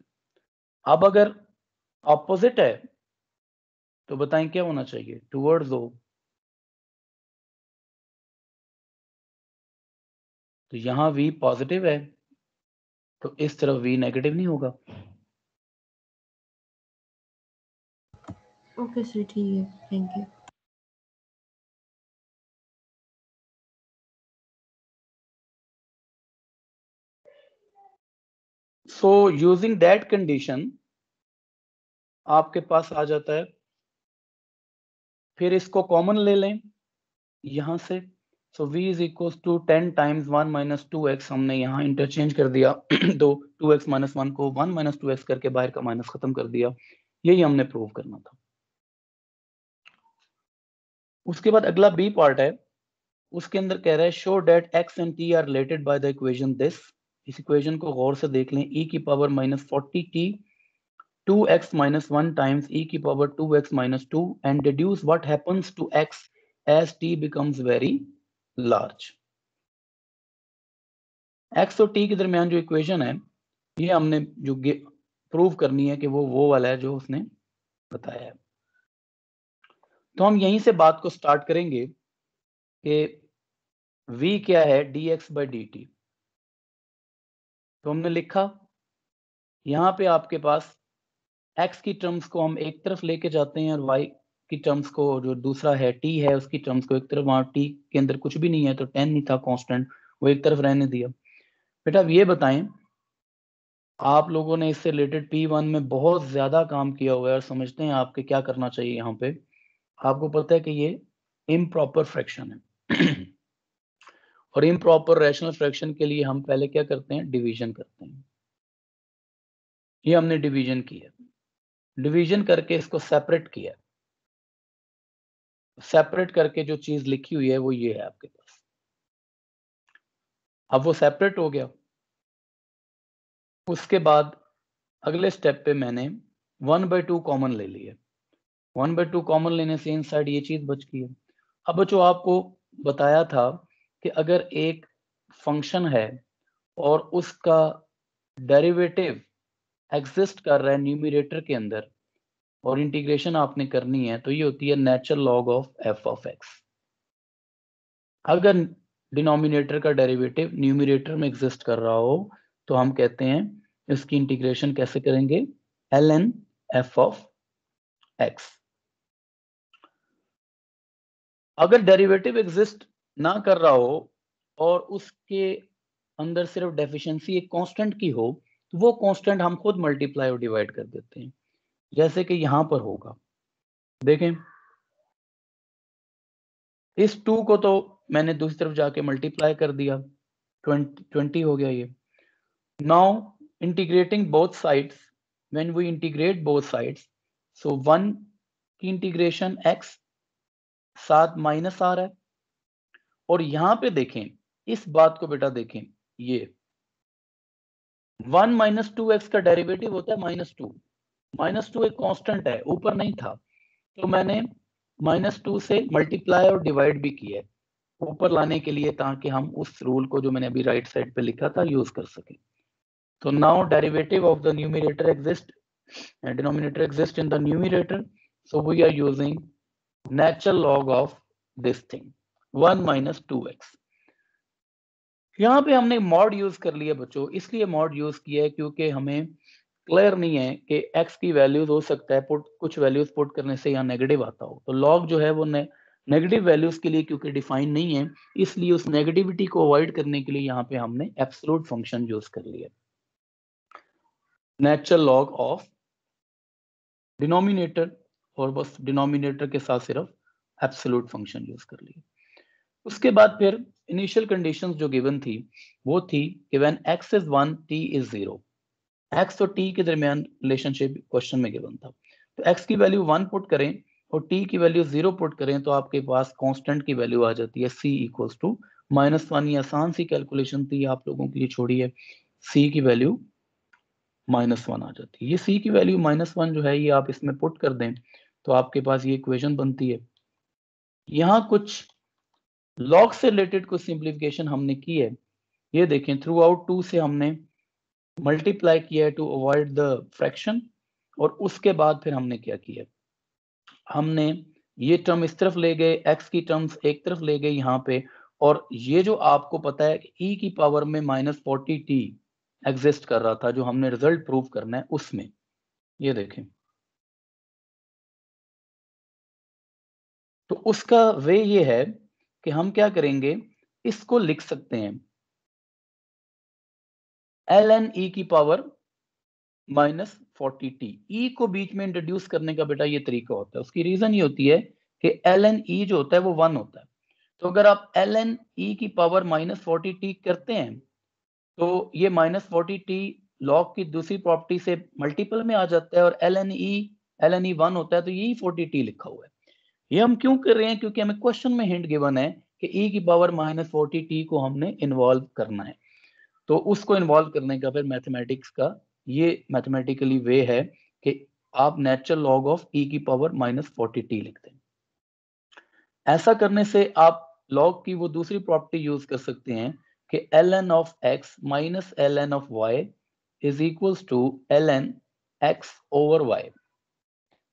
अब अगर ऑपोजिट है तो बताएं क्या होना चाहिए, टुवर्ड्स ओ, तो यहाँ v पॉजिटिव है तो इस तरफ v नेगेटिव नहीं होगा। ओके सर, ठीक है, thank you. So using that condition आपके पास आ जाता है, फिर इसको कॉमन ले लें यहां से, so v is equal to 10 times 1 minus 2x, हमने यहाँ इंटरचेंज कर दिया दो 2x माइनस 1 को 1 माइनस 2x करके बाहर का माइनस खत्म कर दिया, यही हमने प्रूव करना था। उसके बाद अगला बी पार्ट है, उसके अंदर कह रहा है show that x and t are related by the equation this. इस इक्वेशन को गौर से देख लें, e की power -40t 2x minus 1 times e की power 2x minus 2 and deduce what happens to x as t becomes very large। x और t के दरमियान जो इक्वेशन है ये हमने जो प्रूव करनी है कि वो वाला है जो उसने बताया है। तो हम यहीं से बात को स्टार्ट करेंगे कि v क्या है dx by dt। तो हमने लिखा यहाँ पे आपके पास x की टर्म्स को हम एक तरफ लेके जाते हैं और y की टर्म्स को, जो दूसरा है t है, उसकी टर्म्स को एक तरफ, वहां t के अंदर कुछ भी नहीं है तो 10 नहीं था कांस्टेंट, वो एक तरफ रहने दिया। बेटा अब ये बताएं, आप लोगों ने इससे रिलेटेड P1 में बहुत ज्यादा काम किया हुआ है और समझते हैं आपके क्या करना चाहिए। यहाँ पे आपको पता है कि ये इम्प्रॉपर फ्रैक्शन है और इम्प्रॉपर रैशनल फ्रैक्शन के लिए हम पहले क्या करते हैं, डिवीजन करते हैं। ये हमने डिवीजन किया, डिवीजन करके इसको सेपरेट किया, सेपरेट करके जो चीज लिखी हुई है वो ये है आपके पास। अब वो सेपरेट हो गया, उसके बाद अगले स्टेप पे मैंने 1/2 कॉमन ले लिया। 1/2 कॉमन लेने से इनसाइड ये चीज बच गई है। अब जो आपको बताया था कि अगर एक फंक्शन है और उसका डेरिवेटिव एग्जिस्ट कर रहा है न्यूमरेटर के अंदर और इंटीग्रेशन आपने करनी है, तो ये होती है natural log of F of x. अगर डिनोमिनेटर का डेरिवेटिव न्यूमरेटर में एग्जिस्ट कर रहा हो तो हम कहते हैं इसकी इंटीग्रेशन कैसे करेंगे, ln f ऑफ x। अगर डेरिवेटिव एग्जिस्ट ना कर रहा हो और उसके अंदर सिर्फ डेफिशिएंसी एक कांस्टेंट की हो तो वो कांस्टेंट हम खुद मल्टीप्लाई और डिवाइड कर देते हैं, जैसे कि यहां पर होगा। देखें इस 2 को तो मैंने दूसरी तरफ जाके मल्टीप्लाई कर दिया, 20 हो गया ये। Now integrating both sides, when we integrate both sides, so 1 की इंटीग्रेशन x साथ माइनस आ रहा है और यहां पे देखें इस बात को, बेटा देखें ये 1 माइनस 2x का डेरिवेटिव होता है -2। -2 एक कांस्टेंट है, ऊपर नहीं था, तो मैंने -2 से मल्टीप्लाई और डिवाइड भी किया है ऊपर लाने के लिए, ताकि हम उस रूल को जो मैंने अभी राइट साइड पे लिखा था यूज कर सकें। So now derivative of the numerator exists and denominator exists in the numerator. So we are using natural log of this thing 1 minus 2x। यहाँ पे हमने मॉड यूज कर लिया बच्चों, इसलिए मॉड यूज किया है क्योंकि हमें क्लियर नहीं है कि x की वैल्यूज हो सकता है कुछ वैल्यूज पुट करने से यहाँ नेगेटिव आता हो, तो लॉग जो है वो नेगेटिव वैल्यूज के लिए क्योंकि डिफाइन नहीं है, इसलिए उस नेगेटिविटी को अवॉइड करने के लिए यहाँ पे हमने एब्सोल्यूट फंक्शन यूज कर लिया, नेचुरल लॉग ऑफ डिनोमिनेटर, और बस डिनोमिनेटर के साथ सिर्फ एब्सोल्यूट फंक्शन यूज कर लिया। उसके बाद फिर इनिशियल कंडीशंस जो गिवन थी वो थी कि when x is 1 t is 0। x और t के दरमियान रिलेशनशिप क्वेश्चन में गिवन था, तो x की वैल्यू 1 पुट करें और t की वैल्यू 0 पुट करें तो आपके पास कांस्टेंट की वैल्यू आ जाती है c इक्वल्स टू -1। ये आसान सी कैलकुलेशन थी, आप लोगों के लिए छोड़ी है, c की वैल्यू -1 आ जाती है। ये c की वैल्यू -1 जो है ये आप इसमें पुट कर दें तो आपके पास ये इक्वेशन बनती है। यहाँ कुछ लॉग से रिलेटेड कुछ सिंप्लीफिकेशन हमने की है, ये देखें थ्रू आउट 2 से हमने मल्टीप्लाई किया है टू अवॉइड द फ्रैक्शन, और उसके बाद फिर हमने क्या किया, हमने ये टर्म इस तरफ ले गए, x की टर्म्स एक तरफ ले गए यहाँ पे, और ये जो आपको पता है e की पावर में -40t एग्जिस्ट कर रहा था जो हमने रिजल्ट प्रूव करना है उसमें, ये देखें तो उसका वे ये है कि हम क्या करेंगे, इसको लिख सकते हैं ln e की पावर -40t। e को बीच में इंट्रोड्यूस करने का बेटा ये तरीका होता है, उसकी रीजन ये होती है कि ln e जो होता है वो 1 होता है, तो अगर आप ln e की पावर -40t करते हैं तो ये -40t लॉग की दूसरी प्रॉपर्टी से मल्टीपल में आ जाता है और ln e 1 होता है, तो यही 40t लिखा हुआ है। ये हम क्यों कर रहे हैं, क्योंकि हमें क्वेश्चन में हिंट गिवन है कि e की पावर -40t को हमने इन्वॉल्व करना है। तो उसको इन्वॉल्व करने का फिर मैथमेटिक्स का ये मैथमेटिकली वे है कि आप नेचुरल लॉग ऑफ e की पावर -40t लिखते हैं। ऐसा करने से आप लॉग की वो दूसरी प्रॉपर्टी यूज कर सकते हैं कि ln of x minus ln of y is equals to ln x over y।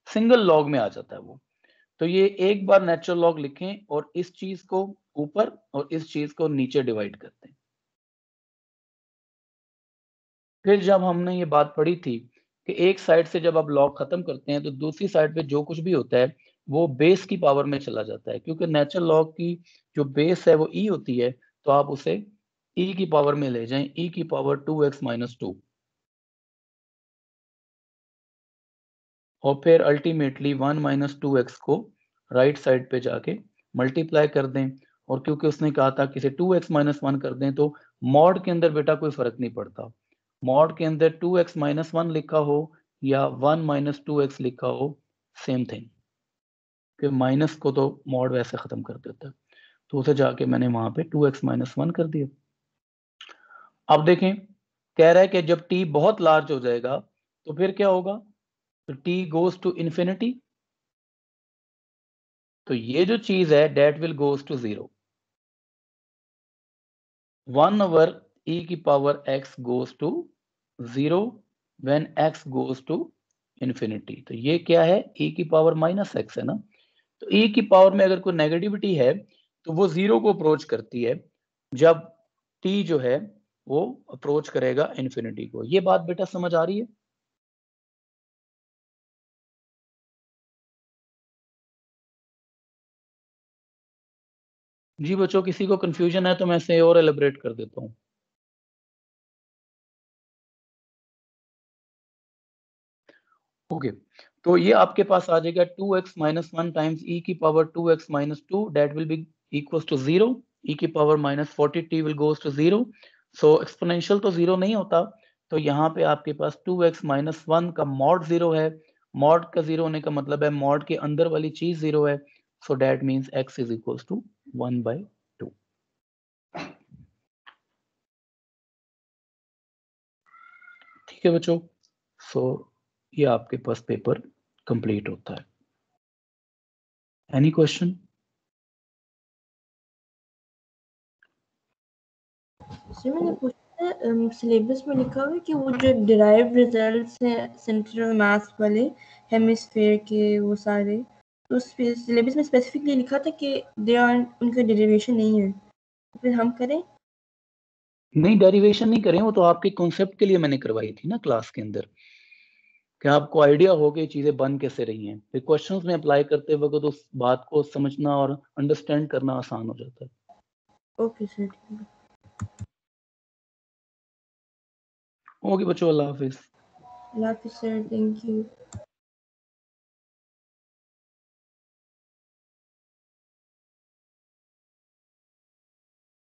Single log में आ जाता है वो। तो ये एक बार नेचुरल लॉग लिखें और इस चीज को ऊपर और इस चीज को नीचे डिवाइड करते हैं। फिर जब हमने ये बात पढ़ी थी कि एक साइड से जब आप लॉग खत्म करते हैं तो दूसरी साइड पे जो कुछ भी होता है वो बेस की पावर में चला जाता है, क्योंकि नेचुरल लॉग की जो बेस है वो e होती है, तो आप उसे e की पावर में ले जाएं, e की पावर 2x माइनस 2, और फिर अल्टीमेटली 1 माइनस 2x को राइट साइड पे जाके मल्टीप्लाई कर दें। और क्योंकि उसने कहा था कि इसे 2x माइनस 1 कर दें, तो मॉड के अंदर बेटा कोई फर्क नहीं पड़ता, मॉड के अंदर 2x माइनस 1 लिखा हो या 1 माइनस 2x लिखा हो, सेम थिंग, कि माइनस को तो मॉड वैसे खत्म कर देता है। तो उसे जाके मैंने वहां पे 2x माइनस 1 कर दिया। अब देखें, कह रहा है कि जब t बहुत लार्ज हो जाएगा तो फिर क्या होगा, तो t गोज टू इन्फिनिटी, तो ये जो चीज है that will goes to 0। 1 over e की power x goes to 0 when x goes to infinity. तो ये क्या है, e की पावर माइनस x है ना। तो e की पावर में अगर कोई नेगेटिविटी है तो वो 0 को अप्रोच करती है जब t जो है वो अप्रोच करेगा इन्फिनिटी को। ये बात बेटा समझ आ रही है? जी बच्चों, किसी को कंफ्यूजन है तो मैं इसे और एलिब्रेट कर देता हूँ। ओके, तो ये आपके पास आ जाएगा 2x माइनस 1 टाइम्स e की power 2x minus 2, that will be equals to 0, e की power minus 40t will goes to 0। So exponential तो 0 नहीं होता, तो यहाँ पे आपके पास 2x माइनस 1 का मॉड 0 है। मॉड का 0 होने का मतलब है मॉड के अंदर वाली चीज 0 है, so that means x is equals to 1/2। ठीक है बच्चों, सो ये आपके पास पेपर कंप्लीट होता है। Any question? सर मैंने पूछा था, सिलेबस में लिखा हुआ है कि वो जो डिराइव्ड रिजल्ट्स हैं सेंट्रल मैथ्स वाले हेमिस्फीयर के, वो सारे, तो सिलेबस में स्पेसिफिकली लिखा था कि दे आर, उनका डेरिवेशन नहीं है, तो फिर हम करें? नहीं, डेरिवेशन नहीं करें, वो तो आपके कॉन्सेप्ट के लिए मैंने करवाई थी ना क्लास के अंदर, कि आपको आइडिया हो कि चीजें बन कैसे रही हैं। फिर क्वेश्चंस में अप्लाई करते वक्त उस बात को समझना और अंडरस्टैंड करना आसान हो जाता है। ओके सर, ठीक है। ओके बच्चों, अल्लाह हाफिज। अल्लाह हाफिज़ सर, थैंक यू।